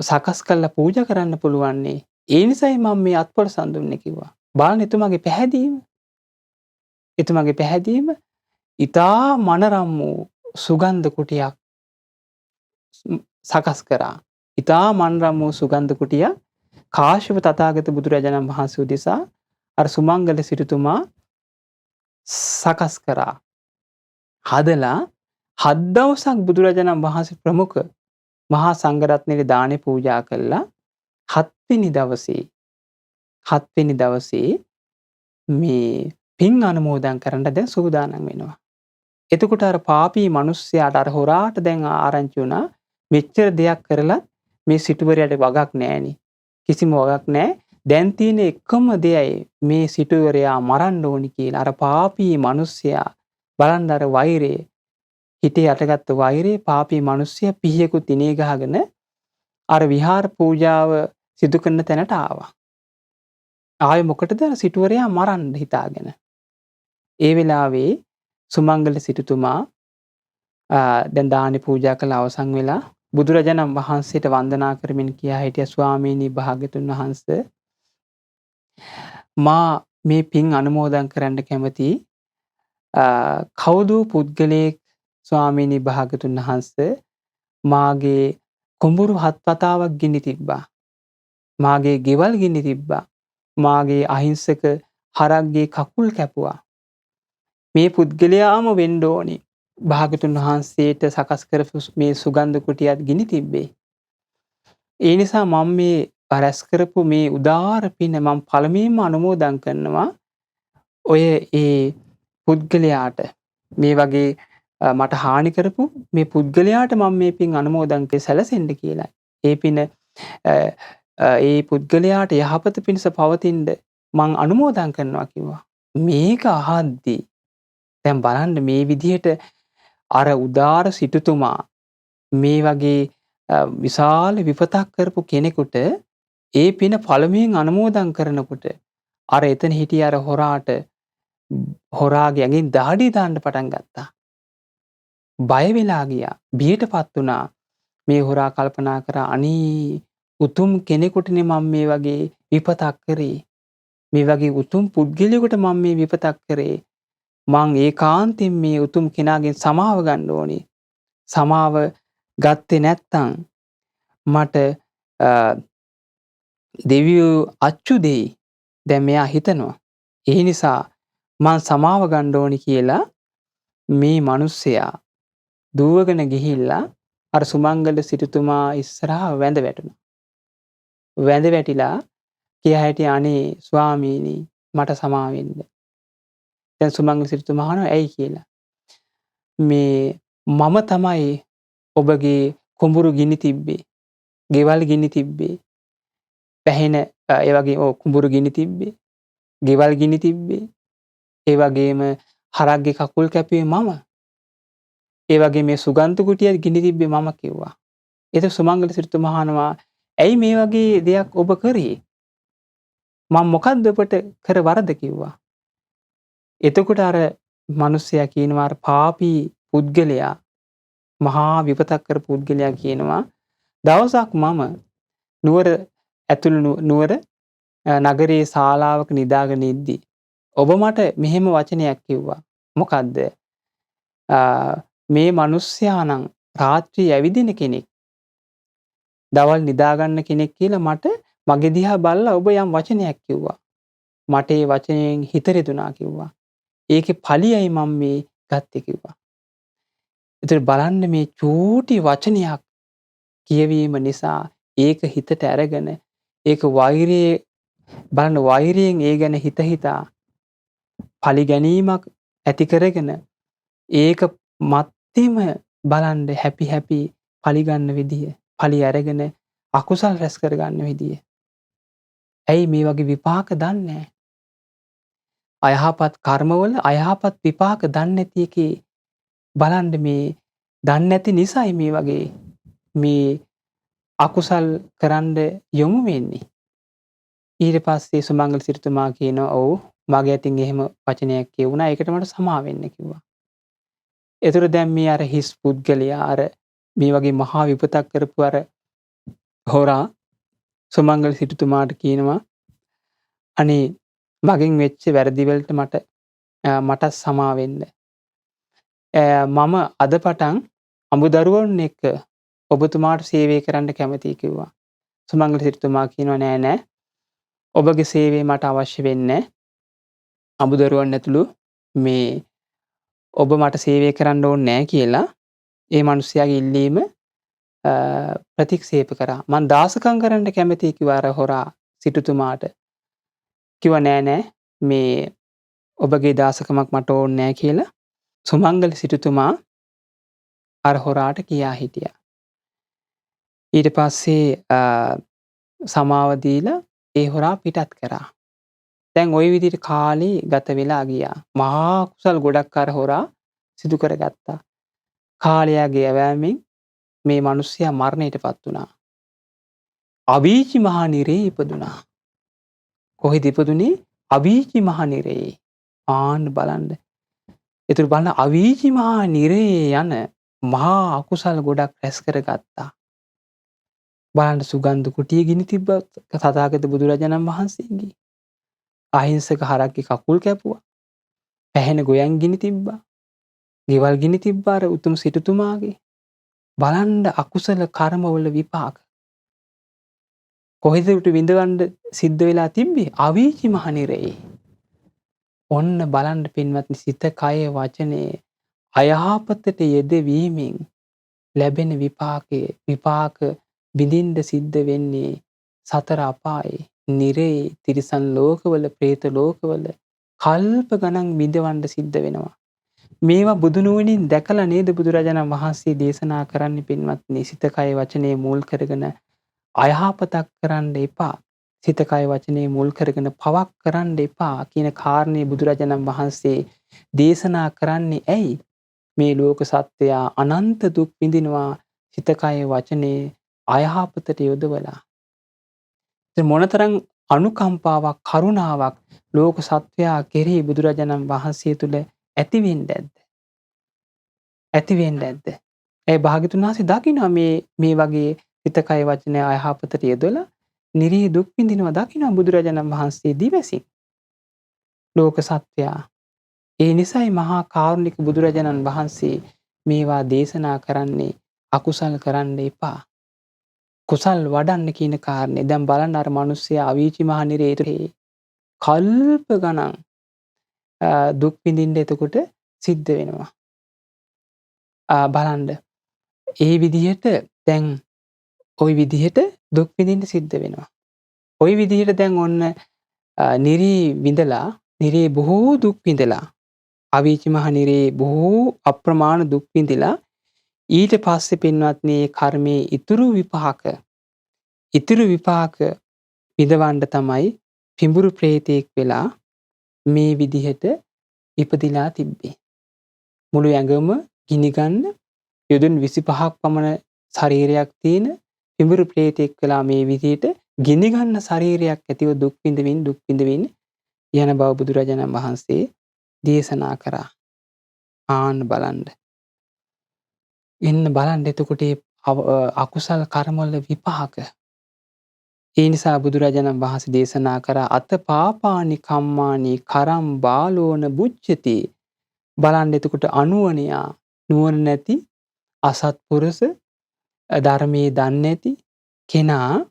සකස් කරලා පූජා කරන්න පුළුවන්. ඒ නිසයි මම මේ අත්පොලසන් දුන්නේ කිව්වා. බලන්න එතුමාගේ පැහැදීම. එතුමාගේ පැහැදීම ඊටා මනරම් වූ සුගන්ධ කුටියක් සකස් කරා. ඊටා මනරම් වූ සුගන්ධ කුටියක් කාශ්‍යප තථාගත බුදුරජාණන් වහන්සේ උදෙසා අර සුමංගල සිටුතුමා සකස් කරා. හදලා 7 දවසක් බුදුරජාණන් වහන්සේ ප්‍රමුඛ මහා සංඝරත්නයේ දානේ පූජා කළා. 7 වෙනි දවසේ මේ පින් අනුමෝදන් කරන්න දැන් සූදානම් වෙනවා. එතකොට අර පාපී මිනිස්සයාට අර හොරාට දැන් ආරංචි වුණා මෙච්චර දෙයක් කරලා මේ සිටුවරයාට වගක් නැහෙනි. කිසිම වගක් නැහැ. දැන් තියෙන එකම දෙයයි මේ සිටුවරයා මරන්න ඕනි කියලා. අර පාපී මිනිස්සයා බලන්න අර වෛරය හිතේ අටගත්තු වෛරේ පාපී මිනිස්සයා පිහියකුත් ඉනේ ගහගෙන අර විහාර පූජාව සිදු කරන තැනට ආවා. ආයේ මොකටද අර සිටුවරයා මරන්න හිතාගෙන. ඒ වෙලාවේ සුමංගල සිටුතුමා දැන් දානේ පූජා කළ අවසන් වෙලා බුදුරජාණන් වහන්සේට වන්දනා කරමින් කියා හිටියා ස්වාමීනි භාග්‍යතුන් වහන්සේ මා මේ පින් අනුමෝදන් කරන්න කැමති කවුද පුද්ගලයෙක් ස්වාමීනි භාග්‍යතුන් වහන්සේ මාගේ කුඹුරු 7 වතාවක් ගිනි තිබ්බා. මාගේ ගෙවල් ගිනි තිබ්බා. මාගේ අහිංසක හරක්ගේ කකුල් කැපුවා. මේ පුද්ගලයාම වෙන්න ඕනි. භාග්‍යතුන් වහන්සේට සකස් කරපු මේ සුගන්ධ කුටියත් ගිනි තිබ්බේ. ඒ නිසා මම මේ රැස් කරපු මේ උදාාර පින මම පළමුවෙන්ම අනුමෝදන් කරනවා ඔය ඒ පුද්ගලයාට මේ වගේ මට හානි කරපු මේ පුද්ගලයාට මම මේ පින් අනුමෝදන් කරේ සැලසෙන්න කියලායි. ඒ පින ඒ පුද්ගලයාට යහපත පිණිස පවතින්න මං අනුමෝදන් කරනවා කිව්වා. මේක අහද්දී දැන් බලන්න මේ විදිහට අර උදාර සිටුතුමා මේ වගේ විශාල විපතක් කරපු කෙනෙකුට ඒ පින පළමුවෙන් අනුමෝදන් කරනකොට අර එතන හිටිය අර හොරාගේ ඇඟෙන් දහඩිය දාන්න පටන් ගත්තා. බය වෙලා ගියා. බියටපත් වුණා. මේ හොරා කල්පනා කරා අනේ උතුම් කෙනෙකුටනේ මම මේ වගේ විපතක් කරේ. මේ වගේ උතුම් පුද්ගලයෙකුට මම මේ විපතක් කරේ. මං ඒකාන්තයෙන් මේ උතුම් කෙනාගෙන් සමාව ගන්න ඕනේ. සමාව ගත්තේ නැත්තම් මට දෙවියෝ අච්චු දෙයි. දැන් මෙයා හිතනවා. ඒ නිසා මං සමාව ගන්න ඕනි කියලා මේ මිනිස්සයා දුවගෙන ගිහිල්ලා අර සුමංගල සිටුතුමා ඉස්සරහා වැඳ වැටුණා. වැඳ වැටිලා කියා හිටියා අනේ ස්වාමීනි මට සමාව වෙන්න. දැන් සුමංගල සිටුතුමා අහනවා ඇයි කියලා. මේ මම තමයි ඔබගේ කුඹුරු ගිනි තිබ්බේ. ගෙවල් ගිනි තිබ්බේ. පැහෙන ඒ වගේ කුඹුරු ගිනි තිබ්බේ. ගෙවල් ගිනි තිබ්බේ. ඒ වගේම හරක්ගේ කකුල් කැපුවේ මම. ඒ වගේ මේ සුගන්ධ කුටිය ගිනි තිබ්බේ මම කිව්වා. ඒක සුමංගල සිටුතුමා අහනවා ඇයි මේ වගේ දෙයක් ඔබ කරේ? මම මොකද්ද ඔබට කර වරද කිව්වා. එතකොට අර මිනිස්සයා කියනවා අර පාපී පුද්ගලයා මහා විපතක් කරපු පුද්ගලයා කියනවා දවසක් මම නුවර ඇතුළු නුවර නගරයේ ශාලාවක නිදාගෙන ඉද්දි ඔබ මට මෙහෙම වචනයක් කිව්වා. මොකද්ද? මේ මිනිස්සයා නම් රාත්‍රී ඇවිදින කෙනෙක්. දවල් නිදාගන්න කෙනෙක් කියලා මට මගේ දිහා බලලා ඔබ යම් වචනයක් කිව්වා. මට ඒ වචනයෙන් හිත රිදුනා කිව්වා. ඒකේ ඵලියයි මම මේ ගත්තේ කිව්වා. ඒතර බලන්න මේ චූටි වචනයක් කියවීම නිසා ඒක හිතට අරගෙන ඒක වෛරයේ බලන්න වෛරයෙන් ඒ ගැන හිතා ඵලි ගැනීමක් ඇති කරගෙන ඒක මැත්තේම බලන්න හැපි ඵලි ගන්න විදිය ඵලි අරගෙන අකුසල් රැස් කර ගන්න විදිය. ඇයි මේ වගේ විපාක දන්නේ? අයහපත් කර්මවල අයහපත් විපාක දන්නේ නැති එකේ බලන්න මේ දන්නේ නැති නිසායි මේ වගේ මේ අකුසල් කරන්න යොමු වෙන්නේ. ඊට පස්සේ සුමංගල සිටුතුමා කියනවා ඔව් මගේ අතින් එහෙම වචනයක් කියුණා ඒකට මට සමා වෙන්න කිව්වා. ඒතර දැන් මේ අර හිස් පුද්ගලයා අර මේ වගේ මහා විපතක් කරපු අර හොරා සුමංගල සිටුතුමාට කියනවා අනේ මගෙන් වෙච්ච වැරදි වලට මට සමා වෙන්න. මම අද පටන් අමුදරුවන් එක්ක ඔබතුමාට සේවය කරන්න කැමතියි කිව්වා. සුමංගල සිටුතුමා කියනවා නෑ ඔබගේ සේවය මට අවශ්‍ය වෙන්නේ අමුදරුවන් ඇතුළු මේ ඔබ මට සේවය කරන්න ඕනේ නෑ කියලා ඒ මිනිස්යාගේ ඉල්ලීම ප්‍රතික්ෂේප කරා. මං දාසකම් කරන්න කැමතියි කිව්වා අර හොරා සිටුතුමාට. කිව්වා නෑ මේ ඔබගේ දාසකමක් මට ඕනේ නෑ කියලා සුමංගල සිටුතුමා අර හොරාට කියා හිටියා. ඊට පස්සේ සමාව දීලා ඒ හොරා පිටත් කරා. දැන් ওই විදිහට කාලේ ගත වෙලා ගියා. මහා කුසල් ගොඩක් අර හොරා සිදු කරගත්තා. කාලයාගේ ඇවෑමෙන් මේ මිනිස්සයා මරණයටපත් වුණා. අවීචි මහා නිරේ ඉපදුනා. කොහෙද ඉපදුනේ? අවීචි මහා නිරේ. ආන්න බලන්න. ඒතර බලන්න අවීචි මහා නිරේ යන මහා අකුසල් ගොඩක් රැස් කරගත්තා. බලන්න සුගන්ධ කුටිය ගිනි තිබ්බා තථාගත බුදුරජාණන් වහන්සේගේ. අහිංසක හරක්ගේ කකුල් කැපුවා. පැහෙන ගොයන් ගිනි තිබ්බා. ගෙවල් ගිනි තිබ්බා අර උතුම් සිටුතුමාගේ. බලන්න අකුසල කර්මවල විපාක. කොහෙද උට විඳවන්න සිද්ධ වෙලා තිබ්බේ? අවීචි මහ නිරේ. ඔන්න බලන්න පින්වත්නි සිත කය වචනේ අයහපතට යෙදවීමෙන් ලැබෙන විපාක විඳින්න සිද්ධ වෙන්නේ සතර අපායේ, නිරේ, තිරිසන් ලෝකවල, പ്രേත ලෝකවල, කල්ප ගණන් විඳවන්න සිද්ධ වෙනවා. මේවා බුදුනුවණින් දැකලා නේද බුදුරජාණන් වහන්සේ දේශනා කරන්නේ පින්වත්නි, සිත කය වචනේ මුල් කරගෙන අයහපතක් කරන්න එපා. සිත කය වචනේ මුල් කරගෙන පවක් කරන්න එපා කියන කාරණේ බුදුරජාණන් වහන්සේ දේශනා කරන්නේ ඇයි? මේ ලෝක සත්වයා අනන්ත දුක් විඳිනවා සිත කය වචනේ අයහපතට යොදවලා. මොනතරම් අනුකම්පාවක් කරුණාවක් ලෝක සත්වයා කෙරෙහි බුදුරජාණන් වහන්සේ තුල ඇති වෙන්නේ නැද්ද? ඇති වෙන්නේ නැද්ද? ඒ භාග්‍යතුන් වහන්සේ දකිනවා මේ වගේ සිත කය වචනේ අයහපතට යොදවලා නිරේ දුක් විඳිනවා දකිනවා බුදුරජාණන් වහන්සේ දිවසින් ලෝක සත්වයා. ඒ නිසයි මහා කාරුණික බුදුරජාණන් වහන්සේ මේවා දේශනා කරන්නේ අකුසල් කරන්න එපා. කුසල් වඩන්න කියන කාරණේ. දැන් බලන්න අර මිනිස්සයා අවීචි මහ නිරේතේ කල්ප ගණන් දුක් විඳින්න එතකොට සිද්ධ වෙනවා. බලන්න ඒ විදිහට දැන් ওই විදිහට දුක් විඳින්න සිද්ධ වෙනවා. ওই විදිහට දැන් ඔන්න නිරේ විඳලා නිරේ බොහෝ දුක් විඳලා අවීචි මහ නිරේ බොහෝ අප්‍රමාණ දුක් විඳලා ඊට පස්සේ පින්වත්නි මේ කර්මයේ ඉතුරු විපාක විඳවන්න තමයි පිඹුරු ප්‍රේතෙක් වෙලා මේ විදිහට ඉපදිලා තිබ්බේ. මුළු ඇඟම ගිනි ගන්න යොදුන් 25ක් පමණ ශරීරයක් තියෙන පිඹුරු ප්‍රේතෙක් වෙලා මේ විදිහට ගිනි ගන්න ශරීරයක් ඇතිව දුක් විඳින්න යන බව බුදුරජාණන් වහන්සේ දේශනා කරා. ආන්න බලන්න. එන්න බලන්න එතකොට අකුසල කර්මවල විපාක. ඒ නිසා බුදුරජාණන් වහන්සේ දේශනා කරා අත පාපානි කම්මානි කරම් බාලෝන බුච්චති. බලන්න එතකොට අනුවණයා නුවණ නැති අසත්පුරුෂ ධර්මයේ දන්නේ නැති කෙනා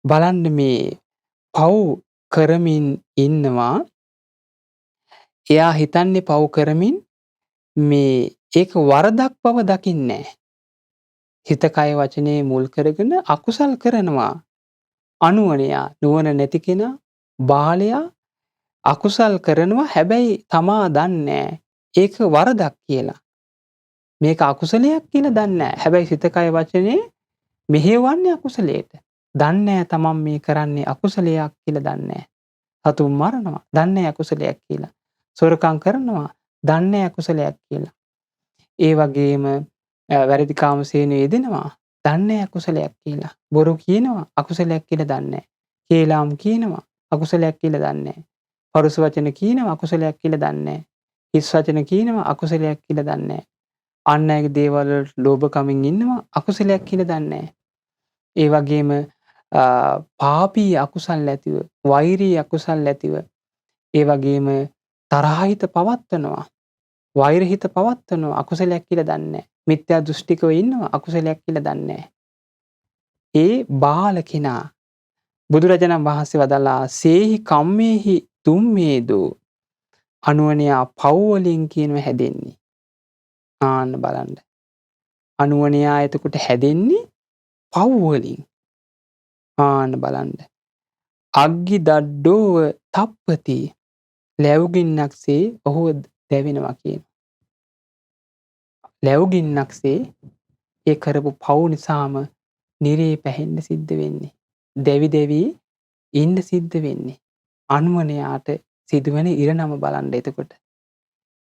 බලන්න මේ පව් කරමින් ඉන්නවා. එයා හිතන්නේ පව් කරමින් මේ ඒක වරදක් බව දකින්නේ නැහැ. හිත කය වචනේ මුල් කරගෙන අකුසල් කරනවා. අනුවණයා නුවණ නැති කෙනා බාලයා අකුසල් කරනවා. හැබැයි තමා දන්නේ ඒක වරදක් කියලා. මේක අකුසලයක් කියලා දන්නේ නැහැ. හැබැයි සිත කය වචනේ මෙහෙවන්නේ අකුසලයට. දන්නේ තමන් මේ කරන්නේ අකුසලයක් කියලා දන්නේ. සතුන් මරනවා දන්නේ අකුසලයක් කියලා. සොරකම් කරනවා දන්නේ අකුසලයක් කියලා. ඒ වගේම වැරදි කාමසේන යෙදෙනවා දන්නේ අකුසලයක් කියලා. බොරු කියනවා අකුසලයක් කියලා දන්නේ. කේලාම් කියනවා අකුසලයක් කියලා දන්නේ. පරුස වචන කියනවා අකුසලයක් කියලා දන්නේ. හිස් වචන කියනවා අකුසලයක් කියලා දන්නේ. අන් අයගේ දේවල් වලට ලෝභකමින් ඉන්නවා අකුසලයක් කියලා දන්නේ. ඒ වගේම පාපී අකුසල් ඇතිව, වෛරී අකුසල් ඇතිව, ඒ වගේම තරහිත පවත්වනවා, වෛරහිත පවත්වනවා අකුසලයක් කියලා දන්නේ. මිත්‍යා දෘෂ්ටිකව ඉන්නවා අකුසලයක් කියලා දන්නේ. ඒ බාල කෙනා බුදුරජාණන් වහන්සේ වදාලා සේහි කම්මේහි තුම්මේදෝ අනුවණයා පව් වලින් කියනවා හැදෙන්නේ. ආන්න බලන්න. අනුවණයා එතකොට හැදෙන්නේ පව් වලින්. ආන්න බලන්න. අග්ගි දඩ්ඩෝව තප්පති ලැබුගින්නක්සේ ඔහු දැවෙනවා කියන. ලැබුගින්නක්සේ ඒ කරපු පව් නිසාම නිරේ පැහෙන්න සිද්ධ වෙන්නේ. දෙවි දෙවි ඉන්න සිද්ධ වෙන්නේ. අනුවණයාට සිදුවෙන ඉරණම බලන්න එතකොට.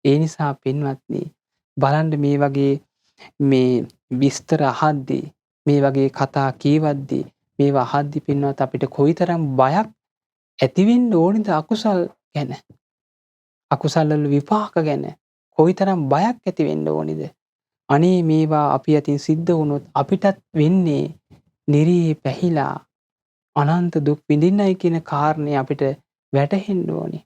ඒ නිසා පින්වත්නි බලන්න මේ වගේ මේ විස්තර අහද්දී මේ වගේ කතා කියවද්දී මේවා අහද්දී පින්වත් අපිට කොයිතරම් බයක් ඇති වෙන්න ඕනද අකුසල් ගැන. අකුසල් වල විපාක ගැන කොයිතරම් බයක් ඇති වෙන්න ඕනේද. අනේ මේවා අපි අතින් සිද්ධ වුණොත් අපිටත් වෙන්නේ නිරේ පැහිලා අනන්ත දුක් විඳින්නයි කියන කාරණේ අපිට වැටහෙන්න ඕනේ.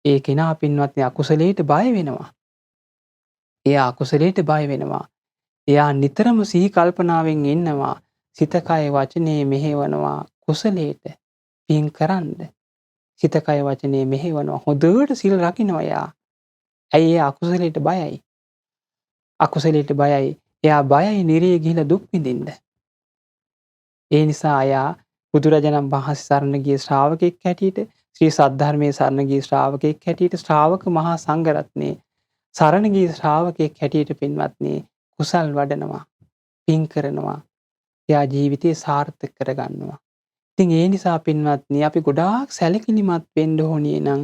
ඒ කෙනා පින්වත්නි අකුසලයට බය වෙනවා. එයා අකුසලයට බය වෙනවා. එයා නිතරම සිහි කල්පනාවෙන් ඉන්නවා. සිත කය වචනේ මෙහෙවනවා කුසලයට පින් කරන්න. සිත කය වචනේ මෙහෙවනවා හොඳට සිල් රකින්නවා එයා. ඇයි එයා අකුසලයට බයයි? අකුසලයට බයයි. එයා බයයි නිරේ ගිහිලා දුක් විඳින්න. ඒ නිසා එයා බුදුරජාණන් වහන්සේ සරණ ගිය ශ්‍රාවකෙක් හැටියට ශ්‍රී සද්ධර්මයේ සරණ ගිය ශ්‍රාවකෙක් හැටියට ශ්‍රාවක මහා සංඝරත්නයේ සරණ ගිය ශ්‍රාවකෙක් හැටියට පින්වත්නි කුසල් වඩනවා, පින් කරනවා, එයා ජීවිතේ සාර්ථක කරගන්නවා. ඉතින් ඒ නිසා පින්වත්නි අපි ගොඩාක් සැලකිලිමත් වෙන්න ඕනේ නම්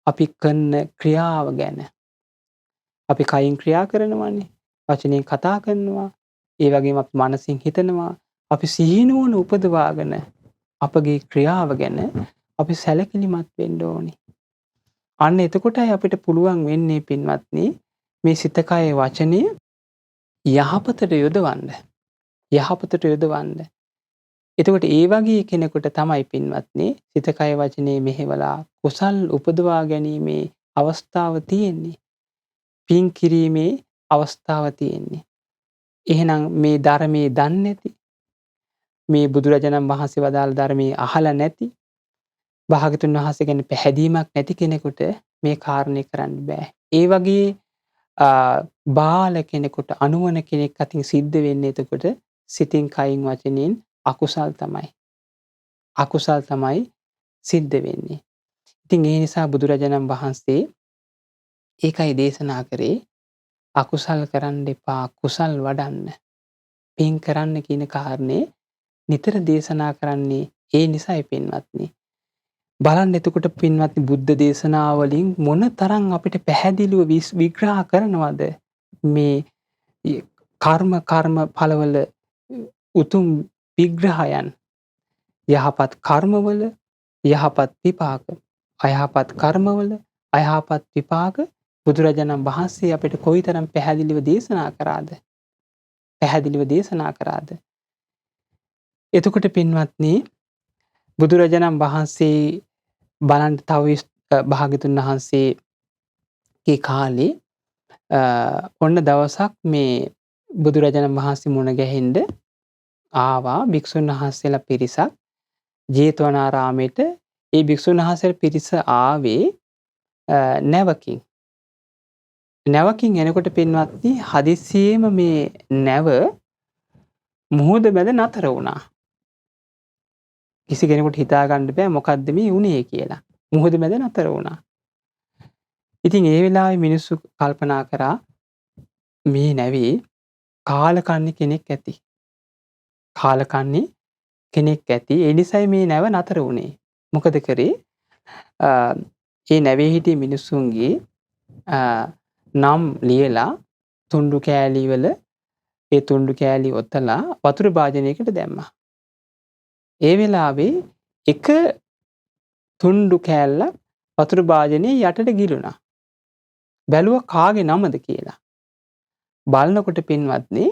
අපි කරන ක්‍රියාව ගැන. අපි කයින් ක්‍රියා කරනවානේ, වචනෙන් කතා කරනවා, ඒ වගේම අපි මනසින් හිතනවා, අපි සිහිනුවන උපදවාගෙන අපගේ ක්‍රියාව ගැන අපි සැලකිලිමත් වෙන්න ඕනේ. අන්න එතකොටයි අපිට පුළුවන් වෙන්නේ පින්වත්නි මේ සිත කය වචනය යහපතට යොදවන්න. යහපතට යොදවන්න. එතකොට ඒ වගේ කෙනෙකුට තමයි පින්වත්නි සිත කය වචනේ මෙහෙवला කුසල් උපදවා ගැනීමේ අවස්ථාව තියෙන්නේ. පින් කිරීමේ අවස්ථාව තියෙන්නේ. එහෙනම් මේ ධර්මයේ දන්නේ නැති, මේ බුදුරජාණන් වහන්සේ වදාළ ධර්මයේ අහලා නැති, භාගතුන් වහන්සේ ගැන පැහැදීමක් නැති කෙනෙකුට මේ කාරණේ කරන්න බෑ. ඒ වගේ බාල කෙනෙකුට අනුවන කෙනෙක් අතින් සිද්ධ වෙන්නේ එතකොට සිතින් කයින් වචනෙන් අකුසල් තමයි. අකුසල් තමයි සිද්ධ වෙන්නේ. ඉතින් ඒ නිසා බුදුරජාණන් වහන්සේ ඒකයි දේශනා කරේ අකුසල් කරන්න එපා, කුසල් වඩන්න. පින් කරන්න කියන කාරණේ නිතර දේශනා කරන්නේ ඒ නිසයි පින්වත්නි. බලන්න එතකොට පින්වත්නි බුද්ධ දේශනාවලින් මොන තරම් අපිට පැහැදිලිව විග්‍රහ කරනවද මේ කර්ම ඵලවල උතුම් විග්‍රහයන්. යහපත් කර්මවල යහපත් විපාක, අයහපත් කර්මවල අයහපත් විපාක බුදුරජාණන් වහන්සේ අපිට කොයිතරම් පැහැදිලිව දේශනා කරාද? පැහැදිලිව දේශනා කරාද? එතකොට පින්වත්නි බුදුරජාණන් වහන්සේ බලන්න තව භාග්‍යතුන් වහන්සේගේ කාලේ ඔන්න දවසක් මේ බුදුරජාණන් වහන්සේ මුණ ගැහෙන්න ආවා භික්ෂුන් වහන්සේලා පිරිසක් ජේතවනාරාමයට. ඒ භික්ෂුන් වහන්සේලා පිරිස ආවේ නැවකින්. නැවකින් එනකොට පින්වත්නි හදිස්සියෙම මේ නැව මුහුද මැද නතර වුණා. කිසි කෙනෙකුට හිතා ගන්න බෑ මොකද්ද මේ වුනේ කියලා. මුහුද මැද නතර වුණා. ඉතින් ඒ වෙලාවේ මිනිස්සු කල්පනා කරා මේ නැවේ කාලකන්ණි කෙනෙක් ඇති. කාලකන්ණි කෙනෙක් ඇති. ඒ නිසයි මේ නැව නතර වුණේ. මොකද කරේ? ඒ නැවේ හිටිය මිනිස්සුන්ගේ නම් ලියලා තුණ්ඩු කෑලි වල ඒ තුණ්ඩු කෑලි ඔතලා වතුර භාජනයකට දැම්මා. ඒ වෙලාවේ එක තුණ්ඩු කෑල්ලක් වතුර භාජනයේ යටට ගිලුණා. බැලුවා කාගේ නමද කියලා. බලනකොට පින්වත්නි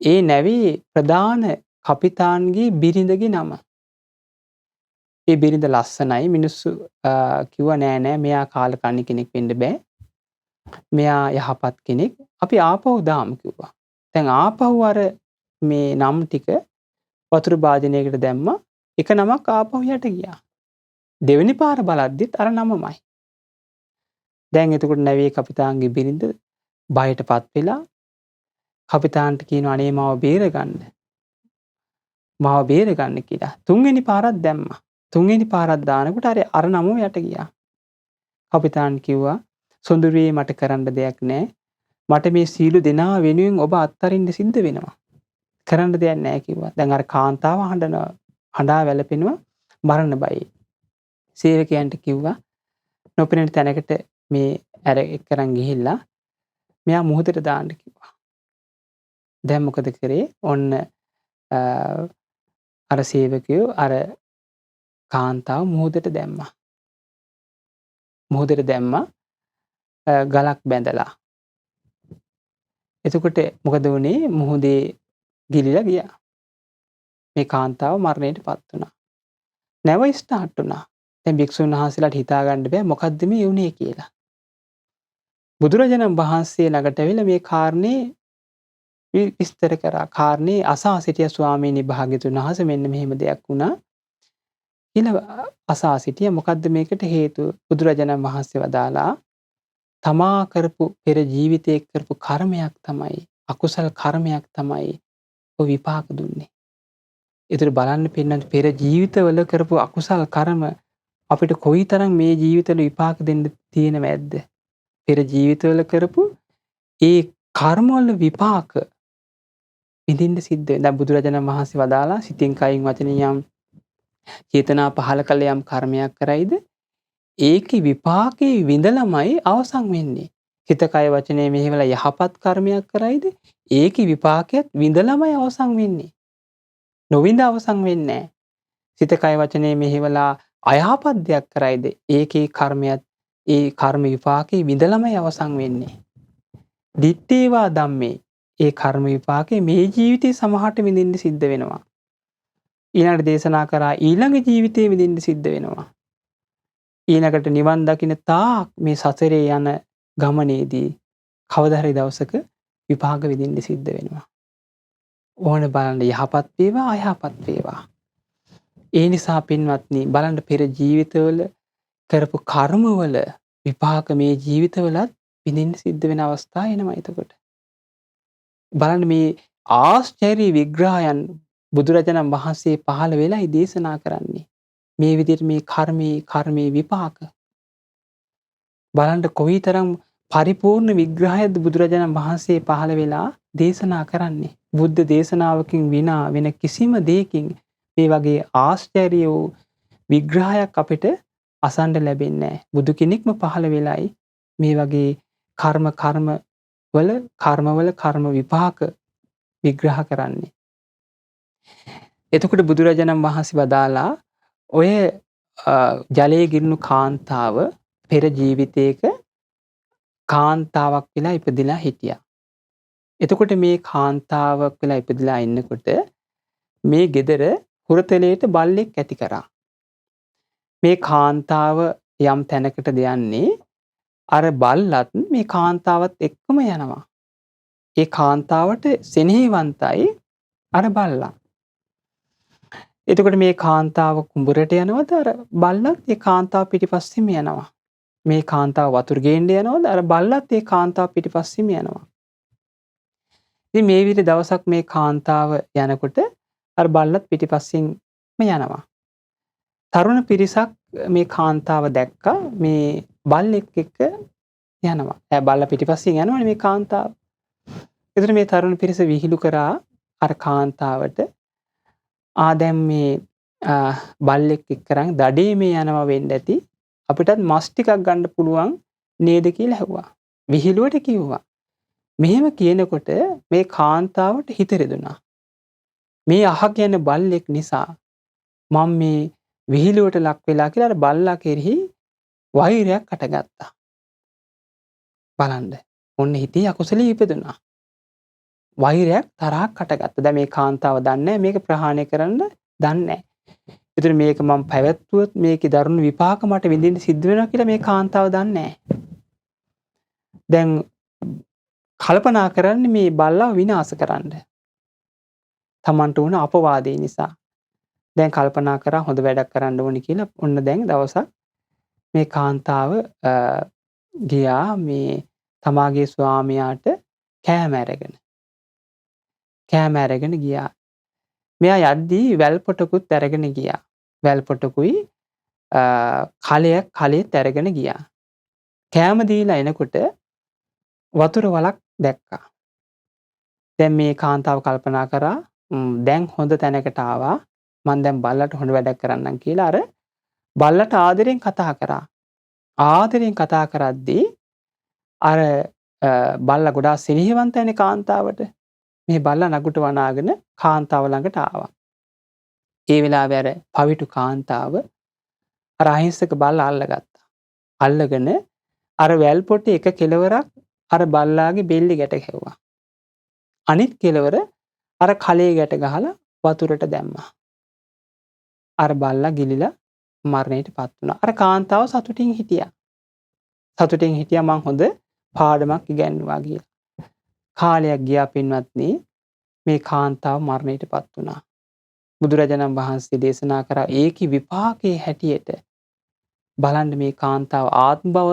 ඒ නැවේ ප්‍රධාන කපිතාන්ගේ බිරිඳගේ නම. ඒ බිරිඳ ලස්සනයි. මිනිස්සු කිව්වා නෑ මෙයා කාලකන්ණි කෙනෙක් වෙන්න බෑ. මෙයා යහපත් කෙනෙක්. අපි ආපහු දාමු කිව්වා. දැන් ආපහු අර මේ නම් ටික වතුර භාජනයකට දැම්මා. එක නමක් ආපහු යට ගියා. දෙවෙනි පාර බලද්දිත් අර නමමයි. දැන් එතකොට නැවේ කපිතාන්ගේ බිරිඳ බයටපත් වෙලා කපිතාන්ට කියනවා අනේ මාව බේරගන්න. මාව බේරගන්න කියලා. තුන්වෙනි පාරක් දැම්මා. තුන්වෙනි පාරක් දානකොට අර නම යට ගියා. කපිතාන් කිව්වා සොඳුරියේ මට කරන්න දෙයක් නැහැ. මට මේ සීළු දෙනා වෙනුවෙන් ඔබ අත්හරින්න සිද්ධ වෙනවා. කරන්න දෙයක් නැහැ කිව්වා. දැන් අර කාන්තාව හඬා වැළපෙනවා මරණ බයයි. සේවකයන්ට කිව්වා නොපෙනෙන තැනකට මේ අර එක්කරන් ගිහිල්ලා මෙයා මුහුදට දාන්න කිව්වා. දැන් මොකද කරේ? ඔන්න අර සේවකයෝ අර කාන්තාව මුහුදට දැම්මා. මුහුදට දැම්මා ගලක් බැඳලා. එතකොට මොකද වුනේ? මුහුදේ ගිලිලා ගියා. මේ කාන්තාව මරණයටපත් වුණා. නැව ස්ටාර්ට් වුණා. දැන් භික්ෂුන් වහන්සේලාට හිතා ගන්න බෑ මොකද්ද මේ වුනේ කියලා. බුදුරජාණන් වහන්සේ ළඟට ඇවිල්ලා මේ කාරණේ විස්තර කරා. කාරණේ අසා සිටිය ස්වාමීනි භාග්‍යතුන් වහන්සේ මෙන්න මෙහෙම දෙයක් වුණා කියලා අසා සිටිය. මොකද්ද මේකට හේතුව? බුදුරජාණන් වහන්සේ වදාලා තමා කරපු පෙර ජීවිතයේ කරපු කර්මයක් තමයි, අකුසල කර්මයක් තමයි ඔය විපාක දුන්නේ. ඒතර බලන්න පින්නත් පෙර ජීවිතවල කරපු අකුසල කර්ම අපිට කොයිතරම් මේ ජීවිතවල විපාක දෙන්න තියෙනව ඇද්ද? පෙර ජීවිතවල කරපු ඒ කර්මවල විපාක විඳින්න සිද්ධ වෙනවා. දැන් බුදුරජාණන් වහන්සේ වදාලා සිතින් කයින් වචනෙන් යම් චේතනා පහල කළ යම් කර්මයක් කරයිද ඒකේ විපාකේ විඳලමයි අවසන් වෙන්නේ. හිත කය වචනේ මෙහෙवला යහපත් කර්මයක් කරයිද ඒකේ විපාකයක් විඳලමයි අවසන් වෙන්නේ. නොවිඳ අවසන් වෙන්නේ නැහැ. සිත කය වචනේ මෙහෙवला අයහපත් දෙයක් කරයිද ඒකේ කර්මයක් ඒ කර්ම විපාකේ විඳලමයි අවසන් වෙන්නේ. දිත්තේවා ධම්මේ ඒ කර්ම විපාකේ මේ ජීවිතේ සමහරට විඳින්න සිද්ධ වෙනවා. ඊළඟට දේශනා කරා ඊළඟ ජීවිතේ විඳින්න සිද්ධ වෙනවා. ඊළඟට නිවන් දකින්න තාක් මේ සසරේ යන ගමනේදී කවදා හරි දවසක විපාක විඳින්න සිද්ධ වෙනවා. ඕන බලන්න යහපත් වේවා අයහපත් වේවා. ඒ නිසා පින්වත්නි බලන්න පෙර ජීවිතවල කරපු කර්මවල විපාක මේ ජීවිතවලත් විඳින්න සිද්ධ වෙන අවස්ථා එනවා එතකොට. බලන්න මේ ආශ්චර්ය විග්‍රහයන් බුදුරජාණන් වහන්සේ පහළ වෙලායි දේශනා කරන්නේ. මේ විදිහට මේ කර්මයේ විපාක. බලන්න කොයිතරම් පරිපූර්ණ විග්‍රහයක්ද බුදුරජාණන් වහන්සේ පහළ වෙලා දේශනා කරන්නේ. බුද්ධ දේශනාවකින් විනා වෙන කිසිම දෙයකින් මේ වගේ ආශ්චර්ය වූ විග්‍රහයක් අපිට අසන්න ලැබෙන්නේ නැහැ. බුදු කෙනෙක්ම පහළ වෙලායි මේ වගේ කර්මවල කර්ම විපාක විග්‍රහ කරන්නේ. එතකොට බුදුරජාණන් වහන්සේ වදාලා ඔය ජලයේ ගිරුණු කාන්තාව පෙර ජීවිතයක කාන්තාවක් වෙලා ඉපදිලා හිටියා. එතකොට මේ කාන්තාවක් වෙලා ඉපදිලා ඉන්නකොට මේ ගෙදර හුරතලයට බල්ලෙක් ඇති කරා. මේ කාන්තාව යම් තැනකට දෙයන්නේ අර බල්ලත් මේ කාන්තාවත් එක්කම යනවා. ඒ කාන්තාවට සෙනෙහවන්තයි අර බල්ලා. එතකොට මේ කාන්තාව කුඹරට යනවද අර බල්ලත් ඒ කාන්තාව පිටිපස්සෙම යනවා. මේ කාන්තාව වතුර ගේන්න යනවද අර බල්ලත් ඒ කාන්තාව පිටිපස්සෙම යනවා. ඉතින් මේ විදිහට දවසක් මේ කාන්තාව යනකොට අර බල්ලත් පිටිපස්සෙන් යනවා. තරුණ පිරිසක් මේ කාන්තාව දැක්කා මේ බල්ලෙක් එක්ක යනවා. බල්ලා පිටිපස්සෙන් යනවනේ මේ කාන්තාව. එතකොට මේ තරුණ පිරිස විහිළු කරා අර කාන්තාවට දැන් මේ බල්ලෙක් එක්කරන් දඩේ මේ යනවා වෙන්න ඇති අපිටත් මස් ටිකක් ගන්න පුළුවන් නේද කියලා ඇහුවා. විහිළුවට කිව්වා. මෙහෙම කියනකොට මේ කාන්තාවට හිත රිදුනා. මේ අහ කියන බල්ලෙක් නිසා මම මේ විහිළුවට ලක් වෙලා කියලා අර බල්ලා කෙරෙහි වෛරයක් අටගත්තා. බලන්න. ඔන්න හිතේ අකුසලයේ ඉපදුනා. වෛරයක් තරහක් අටගත්තා. දැන් මේ කාන්තාව දන්නේ මේක ප්‍රහාණය කරන්න දන්නේ නැහැ. ඒතර මේක මම පැවැත්වුවොත් මේකේ දරුණු විපාක මට විඳින්න සිද්ධ වෙනවා කියලා මේ කාන්තාව දන්නේ නැහැ. දැන් කල්පනා කරන්නේ මේ බල්ලා විනාශ කරන්න. Tamanට උන අපවාදේ නිසා. දැන් කල්පනා කරා හොඳ වැඩක් කරන්න ඕනි කියලා ඔන්න දැන් දවසක් මේ කාන්තාව ගියා මේ තමාගේ ස්වාමියාට කෑම අරගෙන ගියා. මෙයා යද්දී වැල් පොටකුත් අරගෙන ගියා. වැල් පොටකුයි කලෙත් අරගෙන ගියා. කෑම දීලා එනකොට වතුර වලක් දැක්කා. දැන් මේ කාන්තාව කල්පනා කරා දැන් හොඳ තැනකට ආවා. මම දැන් බල්ලට හොඳ වැඩක් කරන්නම් කියලා අර බල්ලට ආදරෙන් කතා කරා. ආදරෙන් කතා කරද්දී අර බල්ලා ගොඩාක් සෙනෙහවන්තයිනේ කාන්තාවට. මේ බල්ලා නගුට වනාගෙන කාන්තාව ළඟට ආවා. ඒ වෙලාවේ අර පවිටු කාන්තාව අර අහිංසක බල්ලා අල්ලගත්තා. අල්ලගෙන අර වැල් පොටේ එක කෙලවරක් අර බල්ලාගේ බෙල්ලේ ගැට ගැහුවා. අනිත් කෙලවර අර කලේ ගැට ගහලා වතුරට දැම්මා. අර බල්ලා ගිලිලා මරණයටපත් වුණා. අර කාන්තාව සතුටින් හිටියා. මං හොඳ පාඩමක් ඉගැන්නුවා කියලා. කාලයක් ගියා පින්වත්නි මේ කාන්තාව මරණයටපත් වුණා. බුදුරජාණන් වහන්සේ දේශනා කරා ඒකි විපාකයේ හැටියට බලන්න මේ කාන්තාව ආත්ම භව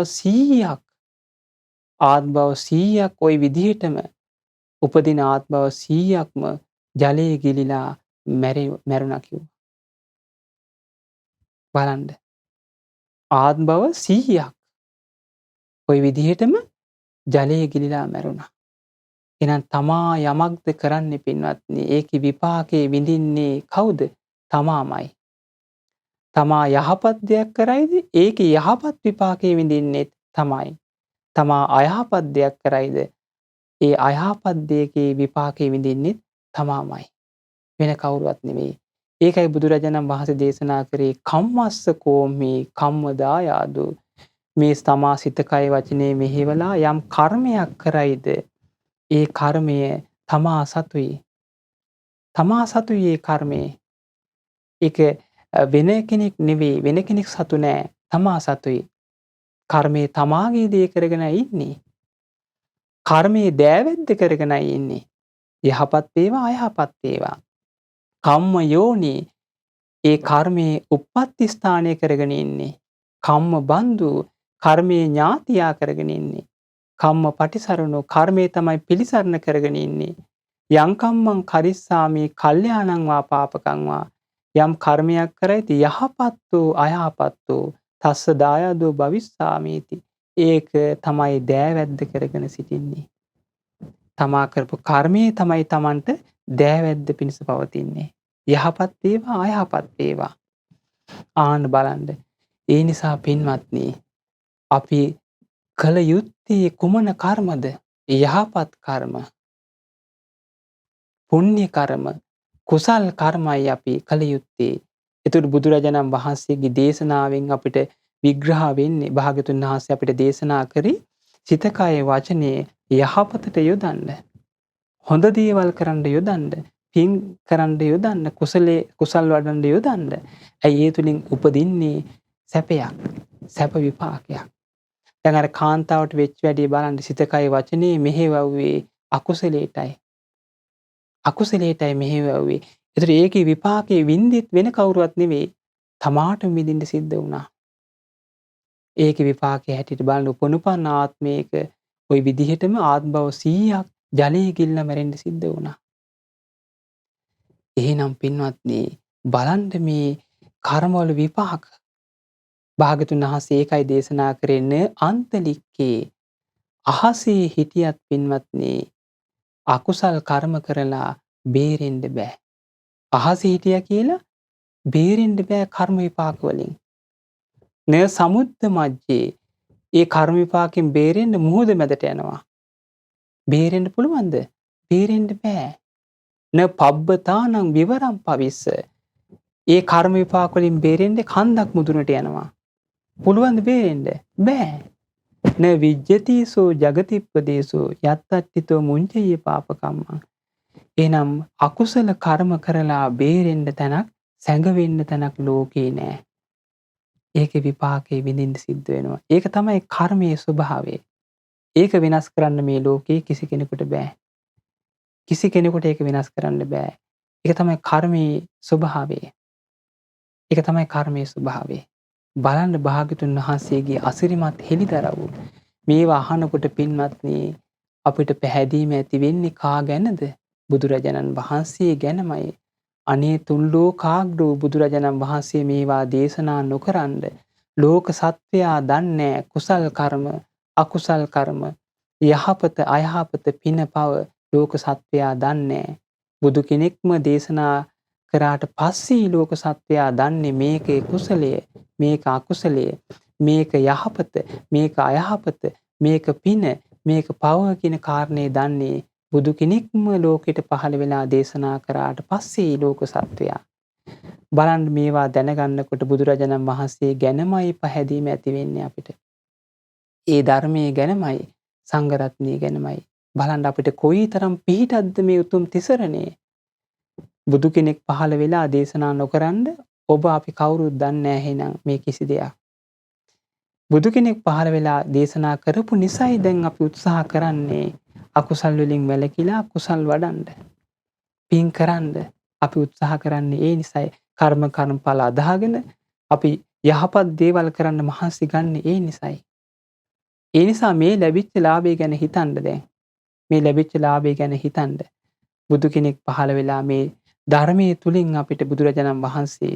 100ක් ওই විදිහටම උපදින ආත්ම භව 100ක්ම ජලයේ ගිලිලා මැරුණා කිව්වා. බලන්න ආත්ම භව 100ක් ওই විදිහටම ජලයේ ගිලිලා මැරුණා. එහෙනම් තමා යමක්ද කරන්නේ පින්වත්නි ඒකේ විපාකේ විඳින්නේ කවුද? තමාමයි. තමා යහපත් දෙයක් කරයිද ඒකේ යහපත් විපාකේ විඳින්නේ තමයි. තමා අයහපත් දෙයක් කරයිද ඒ අයහපත් දෙයකේ විපාකේ විඳින්නේ තමාමයි. වෙන කවුරුවත් නෙවෙයි. ඒකයි බුදුරජාණන් වහන්සේ දේශනා කරේ කම්මස්ස කෝමි කම්මදායාදෝ මේ තමා සිත කය වචනේ මෙහෙवला යම් කර්මයක් කරයිද ඒ කර්මය තමා සතුයි. තමා සතුයි ඒ කර්මය. ඒක වෙන කෙනෙක් නෙවෙයි වෙන කෙනෙක් සතු නෑ. තමා සතුයි. කර්මය තමාගේ දේ කරගෙනයි ඉන්නේ. කර්මයේ දෑවැද්ද කරගෙනයි ඉන්නේ. යහපත් වේවා අයහපත් වේවා. කම්ම යෝනි ඒ කර්මයේ උප්පත්ති ස්ථානය කරගෙන ඉන්නේ. කම්ම බන්දු කර්මයේ ඥාතියා කරගෙන ඉන්නේ. කම්ම පටිසරණෝ කර්මයේ තමයි පිළිසරණ කරගෙන ඉන්නේ. යං කම්මං කරිස්සාමි කල්යාණං වා පාපකං වා යම් කර්මයක් කරයිද යහපත් වූ අයහපත් වූ තස්ස දායදෝ භවිස්සාමීති ඒක තමයි දෑවැද්ද කරගෙන සිටින්නේ. තමා කරපු කර්මයේ තමයි Tamanට දෑවැද්ද පිණිස පවතින්නේ. යහපත් වේවා අයහපත් වේවා. ආන්න බලන්න. ඒ නිසා පින්වත්නි අපි කළ යුත්තේ කුමන කර්මද? යහපත් කර්ම. පුණ්‍ය කර්ම, කුසල් කර්මයි අපි කළ යුත්තේ. ඒතර බුදුරජාණන් වහන්සේගේ දේශනාවෙන් අපිට විග්‍රහ වෙන්නේ භාග්‍යතුන් වහන්සේ අපිට දේශනා කරේ සිත කය වචනේ යහපතට යොදන්න. හොඳ දේවල් කරන්න යොදන්න. පින් කරන්න යොදන්න. කුසල් වඩන්න යොදන්න. ඇයි ඒ තුලින් උපදින්නේ සැපයක්. සැප විපාකයක්. දැන් අර කාන්තාවට වෙච්ච වැඩේ බලන්න සිත කය වචනේ මෙහෙවුවේ අකුසලයටයි. අකුසලයටයි මෙහෙවුවේ. ඒතර ඒකේ විපාකේ වින්දිත් වෙන කවුරුවත් නෙවෙයි. තමාට විඳින්න සිද්ධ වුණා. ඒකේ විපාකයේ හැටියට බලන උපනුපන්න ආත්මයක ওই විදිහටම ආත්ම භව 100ක් ජලයේ ගිල්ල මැරෙන්න සිද්ධ වුණා. එහෙනම් පින්වත්නි බලන්න මේ කර්මවල විපාක භාගතුන් වහන්සේ ඒකයි දේශනා කරන්නේ අන්තලික්කේ අහසේ හිටියත් පින්වත්නි අකුසල් කර්ම කරලා බේරෙන්න බෑ. අහසේ හිටියා කියලා බේරෙන්න බෑ කර්ම විපාක වලින්. න සමුද්ද මජ්ජේ ඒ කර්ම විපාකෙන් බේරෙන්න මුහුද මැදට යනවා. බේරෙන්න පුළුවන්ද? බේරෙන්න බෑ. න පබ්බතානං විවරම් පවිස්ස ඒ කර්ම විපාක වලින් බේරෙන්න කන්දක් මුදුනට යනවා. පුළුවන්ද බේරෙන්න? බෑ. න විජ්ජතිසෝ జగතිප්පදේසෝ යත්තට්ඨිතෝ මුංචය පාපකම්ම. එනම් අකුසල කර්ම කරලා බේරෙන්න තැනක් සැඟවෙන්න තැනක් ලෝකේ නෑ. ඒකේ විපාකේ විඳින්න සිද්ධ වෙනවා. ඒක තමයි කර්මයේ ස්වභාවය. ඒක වෙනස් කරන්න මේ ලෝකේ කිසි කෙනෙකුට බෑ. කිසි කෙනෙකුට ඒක වෙනස් කරන්න බෑ. ඒක තමයි කර්මයේ ස්වභාවය. ඒක තමයි කර්මයේ ස්වභාවය. බලන්න භාග්‍යතුන් වහන්සේගේ අසිරිමත් හෙළිදරව් මේවා අහනකොට පින්වත්නි අපිට පැහැදීම ඇති වෙන්නේ කා ගැනද? බුදුරජාණන් වහන්සේ ගැනමයි. අනේ තුන් ලෝකාග්‍රෝ බුදුරජාණන් වහන්සේ මේවා දේශනා නොකරනද ලෝක සත්වයා දන්නේ කුසල් කර්ම අකුසල් කර්ම යහපත අයහපත පින පව ලෝක සත්වයා දන්නේ. බුදු කෙනෙක්ම දේශනා කරාට පස්සේ ලෝක සත්වයා දන්නේ මේකේ කුසලය මේක අකුසලය මේක යහපත මේක අයහපත මේක පින මේක පව කියන කාරණේ දන්නේ බුදු කෙනෙක්ම ලෝකෙට පහළ වෙලා දේශනා කරාට පස්සේ ලෝක සත්වයා බලන්න මේවා දැනගන්නකොට බුදුරජාණන් වහන්සේ ගැනමයි පැහැදීම ඇති වෙන්නේ අපිට. ඒ ධර්මයේ ගැනමයි සංඝ රත්නය ගැනමයි බලන්න අපිට කොයිතරම් පිහිටක්ද මේ උතුම් තිසරණේ. බුදු කෙනෙක් පහළ වෙලා දේශනා නොකරනද ඔබ අපි කවුරුත් දන්නේ නැහැ එහෙනම් මේ කිසි දෙයක්. බුදු කෙනෙක් පහළ වෙලා දේශනා කරපු නිසායි දැන් අපි උත්සාහ කරන්නේ අකුසල් වලින් වැළකීලා කුසල් වඩන්න. පින් කරන්න අපි උත්සාහ කරන්නේ ඒ නිසායි. කර්මඵල අදාගෙන අපි යහපත් දේවල් කරන්න මහන්සි ගන්න ඒ නිසායි. ඒ නිසා මේ ලැබිච්ච ලාභය ගැන හිතන්න දැන්. මේ ලැබිච්ච ලාභය ගැන හිතන්න. බුදු කෙනෙක් පහළ වෙලා මේ ධර්මයේ තුලින් අපිට බුදුරජාණන් වහන්සේ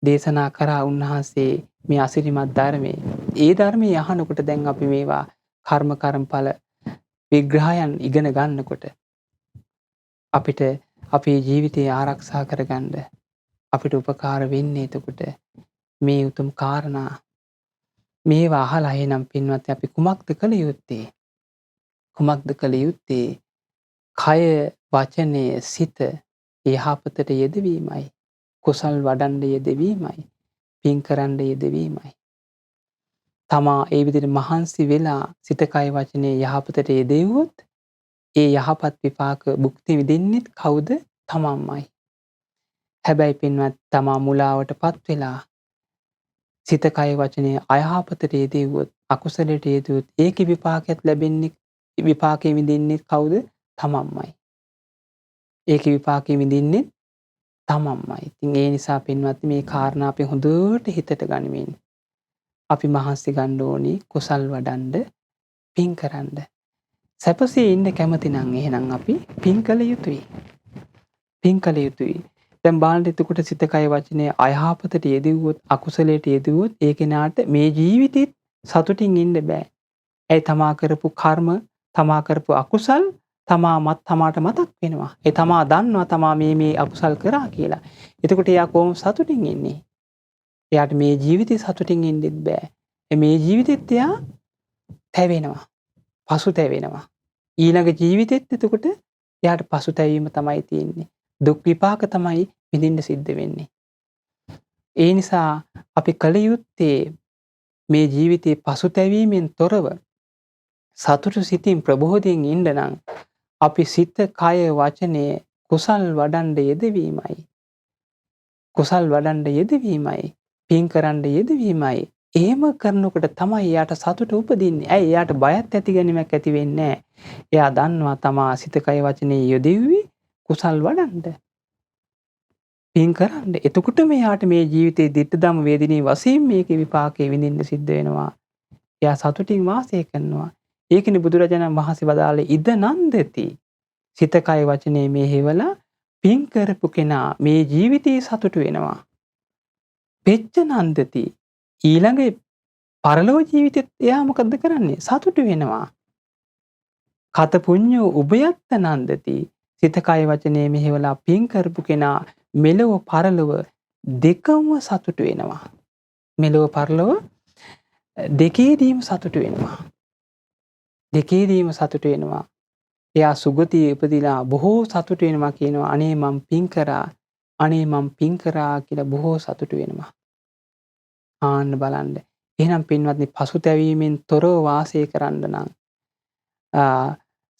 දේශනා කරා. උන්වහන්සේ මේ අසිරිමත් ධර්මයේ. ඒ ධර්මයේ අහනකොට දැන් අපි මේවා කර්මඵල විග්‍රහයන් ඉගෙන ගන්නකොට අපිට අපේ ජීවිතය ආරක්ෂා කරගන්න අපිට උපකාර වෙන්නේ එතකොට මේ උතුම් කාරණා මේවා අහලා එහෙනම් පින්වත්නි අපි කුමක්ද කළ යුත්තේ? කුමක්ද කළ යුත්තේ? කය වචනය සිත යහපතට යෙදවීමයි. කුසල් වඩන්න යෙදවීමයි. පින් කරන්න යෙදවීමයි. තමා ඒ විදිහට මහන්සි වෙලා සිත කය වචනේ යහපතට යෙදෙව්වොත් ඒ යහපත් විපාක භුක්ති විඳින්නෙත් කවුද? තමන්මයි. හැබැයි පින්වත් තමා මුලාවටපත් වෙලා සිත කය වචනේ අයහපතට යෙදෙව්වොත් අකුසලයට යෙදුවොත් ඒකේ විපාකයක් ලැබෙන්නේ විපාකෙ විඳින්නෙත් කවුද? තමන්මයි. ඒකේ විපාකෙ විඳින්නේ තමන්මයි. ඉතින් ඒ නිසා පින්වත්නි මේ කාරණා අපි හොඳට හිතට ගනිමින් අපි මහන්සි ගන්න ඕනි කුසල් වඩන්න පින් කරන්න. සැපසේ ඉන්න කැමති නම් එහෙනම් අපි පින් කළ යුතුයි. පින් කළ යුතුයි. දැන් බලන්න එතකොට සිත කය වචනේ අයහපතට යෙදුවොත් අකුසලයට යෙදුවොත් ඒ කෙනාට මේ ජීවිතෙත් සතුටින් ඉන්න බෑ. ඒ තමා කරපු කර්ම, තමා කරපු අකුසල් තමාට මතක් වෙනවා. ඒ තමා දන්නවා තමා මේ අකුසල් කරා කියලා. එතකොට එයා කොහොම සතුටින් ඉන්නේ? එයාට මේ ජීවිතේ සතුටින් ඉන්නෙත් බෑ. මේ ජීවිතෙත් එයා තැවෙනවා. පසුතැවෙනවා. ඊළඟ ජීවිතෙත් එතකොට එයාට පසුතැවීම තමයි තියෙන්නේ. දුක් විපාක තමයි විඳින්න සිද්ධ වෙන්නේ. ඒ නිසා අපි කල යුත්තේ මේ ජීවිතේ පසුතැවීමෙන් තොරව සතුටු සිතින් ප්‍රබෝධයෙන් ඉන්න නම් අපි සිත, කය, වචනය කුසල් වඩන්න යෙදවීමයි. කුසල් වඩන්න යෙදවීමයි. පින් කරන්න යෙදවීමයි. එහෙම කරනකොට තමයි එයාට සතුට උපදින්නේ. ඇයි එයාට බයත් ඇති ගැනීමක් ඇති වෙන්නේ නැහැ. එයා දන්නවා තමා සිත, කය, වචනේ යෙදුවේ කුසල් වඩන්න. පින් කරන්න. එතකොට මෙයාට මේ ජීවිතේ දිට්ඨ ධම්ම වේදිනී වශයෙන් මේකේ විපාකේ විඳින්න සිද්ධ වෙනවා. එයා සතුටින් වාසය කරනවා. ඒකනේ බුදුරජාණන් වහන්සේ වදාළේ ඉද නන්දති. සිත, කය, වචනේ මේ හේවලා පින් කරපු කෙනා මේ ජීවිතේ සතුටු වෙනවා. පෙච්ච නන්දති. ඊළඟ පරලෝක ජීවිතෙත් එයා මොකද්ද කරන්නේ? සතුටු වෙනවා. කත පුඤ්ඤෝ උභයත්ත නන්දති. සිත, කය, වචනේ මෙහෙवला පින් කරපු කෙනා මෙලොව පරලොව දෙකම සතුටු වෙනවා. මෙලොව පරලොව දෙකේදීම සතුටු වෙනවා. දෙකේදීම සතුටු වෙනවා. එයා සුගතියේ ඉපදිලා බොහෝ සතුටු වෙනවා කියනවා. අනේ මං පින් කරා. අනේ මං පින් කරා කියලා බොහෝ සතුටු වෙනවා. ආන්න බලන්න. එහෙනම් පින්වත්නි පසුතැවීමෙන් තොරව වාසය කරන්න නම්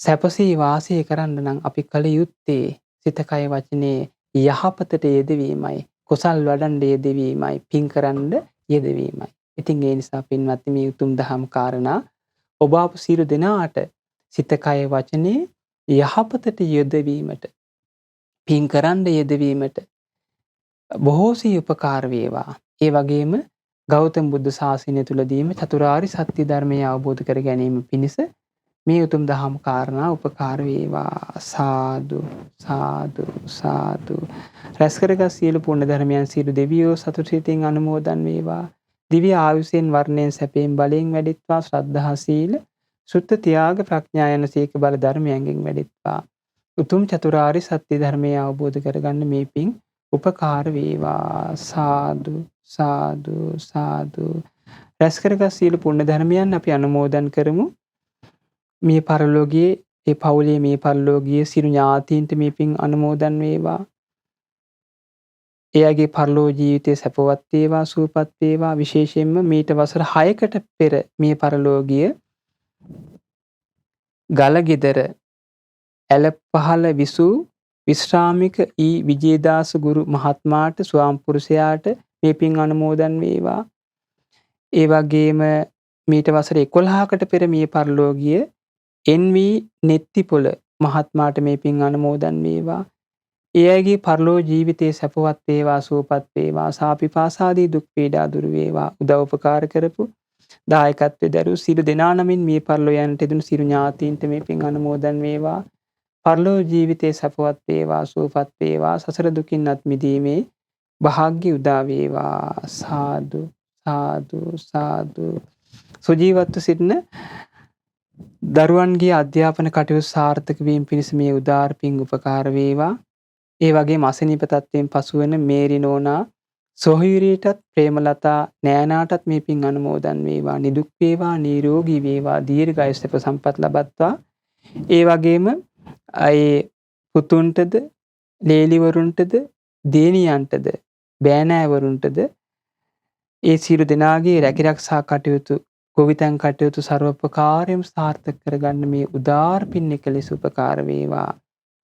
සැපසේ වාසය කරන්න නම් අපි කල යුත්තේ සිත, කය, වචනේ යහපතට යෙදවීමයි. කුසල් වඩන්න යෙදවීමයි. පින් කරන්න යෙදවීමයි. ඉතින් ඒ නිසා පින්වත්නි මේ උතුම් දහම් කාරණා ඔබ අප සියලු දෙනාට සිත, කය, වචනේ යහපතට යෙදවීමට පින් කරන්න යෙදවීමට බොහෝසේ උපකාර වේවා. ඒ වගේම ගෞතම බුදු සාසනය තුලදීම චතුරාර්ය සත්‍ය ධර්මය අවබෝධ කර ගැනීම පිණිස මේ උතුම් දහම් කාරණා උපකාර වේවා. සාදු සාදු සාදු. රැස් කරගත් සියලු පුණ්‍ය ධර්මයන් සියලු දෙවියෝ සතුටින් අනුමෝදන් වේවා. දිව්‍ය ආයුෂයෙන් වර්ණයෙන් සැපයෙන් බලයෙන් වැඩිත්වා. ශ්‍රද්ධා සීල සුත්ත ත්‍යාග ප්‍රඥා යන සීක බල ධර්මයන්ගෙන් වැඩිත්වා. උතුම් චතුරාර්ය සත්‍ය ධර්මය අවබෝධ කරගන්න මේ පින් උපකාර වේවා. සාදු සාදු සාදු. රැස් කරගත් සියලු පුණ්‍ය ධර්මයන් අපි අනුමෝදන් කරමු. මේ පරලෝකයේ ඒ පවුලේ මේ පරලෝකීය සිරු ඥාතීන්ට මේ පින් අනුමෝදන් වේවා. එයාගේ පරලෝක ජීවිතය සැපවත් වේවා, සුවපත් වේවා. විශේෂයෙන්ම මීට වසර 6කට පෙර මේ පරලෝකීය ගලගෙදර ඇලපහළ විසූ විශ්‍රාමික විජේදාස ගුරු මහත්මයාට ස්වාම්පුරුෂයාට මේ පින් අනුමෝදන් වේවා. ඒ වගේම මීට වසර 11කට පෙර මේ පරලෝකීය එන්.වී. නෙත්තිපොළ මහත්මයාට මේ පින් අනුමෝදන් වේවා. ඒ අයගේ පරලෝක ජීවිතයේ සැපවත් වේවා, සුවපත් වේවා. සාපිපාසාදී දුක් පීඩා දුරු වේවා. උදව් උපකාර කරපු දායකත්වයේ දරු සියලු දෙනා නමින් මේ පරලෝ යන්නට යදුණු සියලු ඥාතීන්ට මේ පින් අනුමෝදන් වේවා. පරලෝක ජීවිතයේ සැපවත් වේවා, සුවපත් වේවා. සසර දුකින් අත් මිදීමේ භාග්‍ය උදා වේවා. සාදු සාදු සාදු. සුජීවත්ව සිටින දරුවන්ගේ අධ්‍යාපන කටයුතු සාර්ථක වීම පිණිස මේ උදාර පින් උපකාර වේවා. ඒ වගේම අසනීප තත්ත්වයෙන් පසුවන මේරි නෝනා සොහොයුරියටත් ප්‍රේමලතා නෑනාටත් මේ පින් අනුමෝදන් වේවා. නිදුක් වේවා, නිරෝගී වේවා, දීර්ඝායුෂ සැප සම්පත් ලබත්වා. ඒ වගේම ඒ පුතුන්ටද, ලේලිවරුන්ටද, දේනියන්ටද, බෑනෑවරුන්ටද ඒ සියලු දෙනාගේ රැකිරක්ෂා කටයුතු, ගොවිතැන් කටයුතු ਸਰවපකාරයෙන් සාර්ථක කරගන්න මේ උදාර පින් එක ලෙස උපකාර වේවා.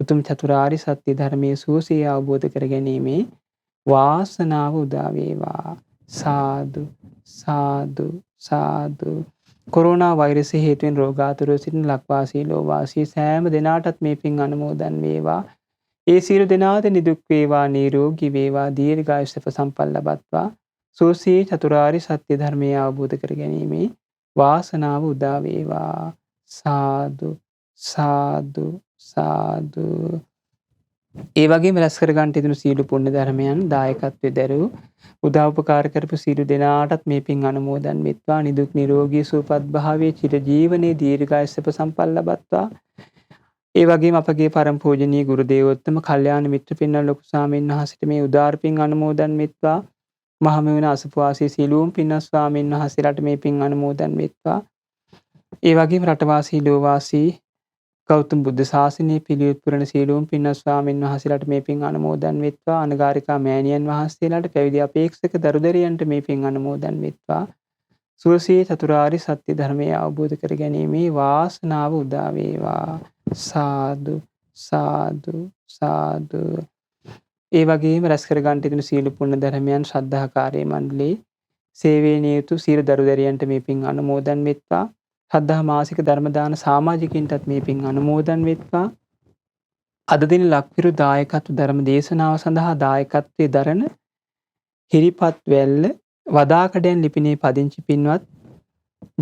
උතුම් චතුරාර්ය සත්‍ය ධර්මයේ සුවසේ අවබෝධ කර ගැනීමේ වාසනාව උදා වේවා. සාදු සාදු සාදු. කොරෝනා වෛරසය හේතුවෙන් රෝගාතුරව සිටින ලක්වාසී ලෝවාසී සෑම දෙනාටත් මේ පින් අනුමෝදන් වේවා. ඒ සියලු දෙනාද නිදුක් වේවා, නිරෝගී වේවා, දීර්ඝායුෂ සැප සම්පත් ලබත්වා. සෝසේ චතුරාර්ය සත්‍ය ධර්මය අවබෝධ කර ගැනීමේ වාසනාව උදා වේවා. සාදු සාදු සාදු. ඒ වගේම රැස් කර ගන්නට යෙදුණු සීල පුණ්‍ය ධර්මයන් දායකත්වයේ දරූ උදව් උපකාර කරපු සීල දෙනාටත් මේ පින් අනුමෝදන් වෙත්වා. නිදුක් නිරෝගී සුවපත් භාවයේ චිර ජීවනයේ දීර්ඝායුෂ සැප සම්පත් ලබත්වා. ඒ වගේම අපගේ පරම පූජනීය ගුරු දේවෝත්තම කල්යාණ මිත්‍ර පින්වත් ලොකු ස්වාමීන් වහන්සේට මේ උදාර පින් අනුමෝදන් වෙත්වා. මහමෙවුන අසපුවාසී සීලූම් පින්වත් ස්වාමීන් වහන්සේලාට මේ පින් අනුමෝදන් වෙත්වා. ඒ වගේම රටවාසී ලෝවාසී ගෞතම බුද්ධ ශාසනයේ පිළිවෙත් පුරන සීලූම් පින්වත් ස්වාමීන් වහන්සේලාට මේ පින් අනුමෝදන් වෙත්වා. අනගාരികා මෑණියන් වහන්සේලාට, පැවිදි අපේක්ෂක දරුදරියන්ට මේ පින් අනුමෝදන් වෙත්වා. සුවසේ චතුරාර්ය සත්‍ය ධර්මය අවබෝධ කර ගැනීමේ වාසනාව උදා වේවා. සාදු සාදු සාදු. ඒ වගේම රැස් කර ගන්නට යෙදුණු සීල පුණ්‍ය ධර්මයන් ශ්‍රද්ධාකාරී මණ්ඩලයේ සේවයේ නියුතු සියලු දරුදරියන්ට මේ පින් අනුමෝදන් වෙත්වා. ශ්‍රද්ධා මාසික ධර්ම දාන සමාජිකින්ටත් මේ පින් අනුමෝදන් වෙත්වා. අද දින ලක්විරු දායකත්ව ධර්ම දේශනාව සඳහා දායකත්වයේ දරන හිරිපත් වැල්ල වදාකඩයන් ලිපිනේ පදිංචි පින්වත්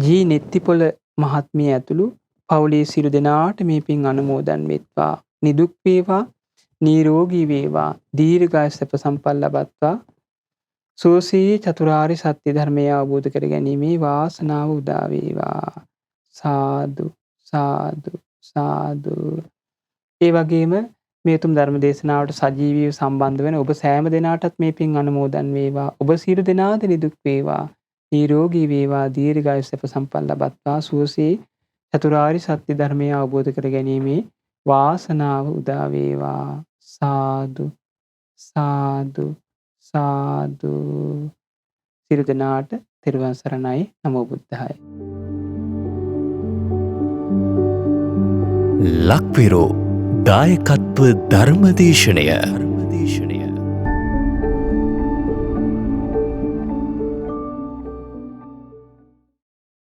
ජී නෙත්තිපොළ මහත්මිය ඇතුළු පවුලේ සියලු දෙනාට මේ පින් අනුමෝදන් වෙත්වා. නිදුක් වේවා, නිරෝගී වේවා, දීර්ඝායුෂ සැප සම්පත් ලබත්වා. සෝසී චතුරාර්ය සත්‍ය ධර්මය අවබෝධ කර ගැනීමේ වාසනාව උදා වේවා. සාදු සාදු සාදු. ඒ වගේම මේ උතුම් ධර්ම දේශනාවට සජීවීව සම්බන්ධ වෙන ඔබ සෑම දෙනාටත් මේ පින් අනුමෝදන් වේවා. ඔබ සියලු දෙනාද නිදුක් වේවා, නිරෝගී වේවා, දීර්ඝායුෂ සැප සම්පත් ලබත්වා. සුවසේ චතුරාර්ය සත්‍ය ධර්මය අවබෝධ කර ගැනීමේ වාසනාව උදා වේවා. සාදු සාදු සාදු. සියලු දෙනාට තෙරුවන් සරණයි. නමෝ බුද්ධාය. ලක්විරු දායකත්ව ධර්මදේශනය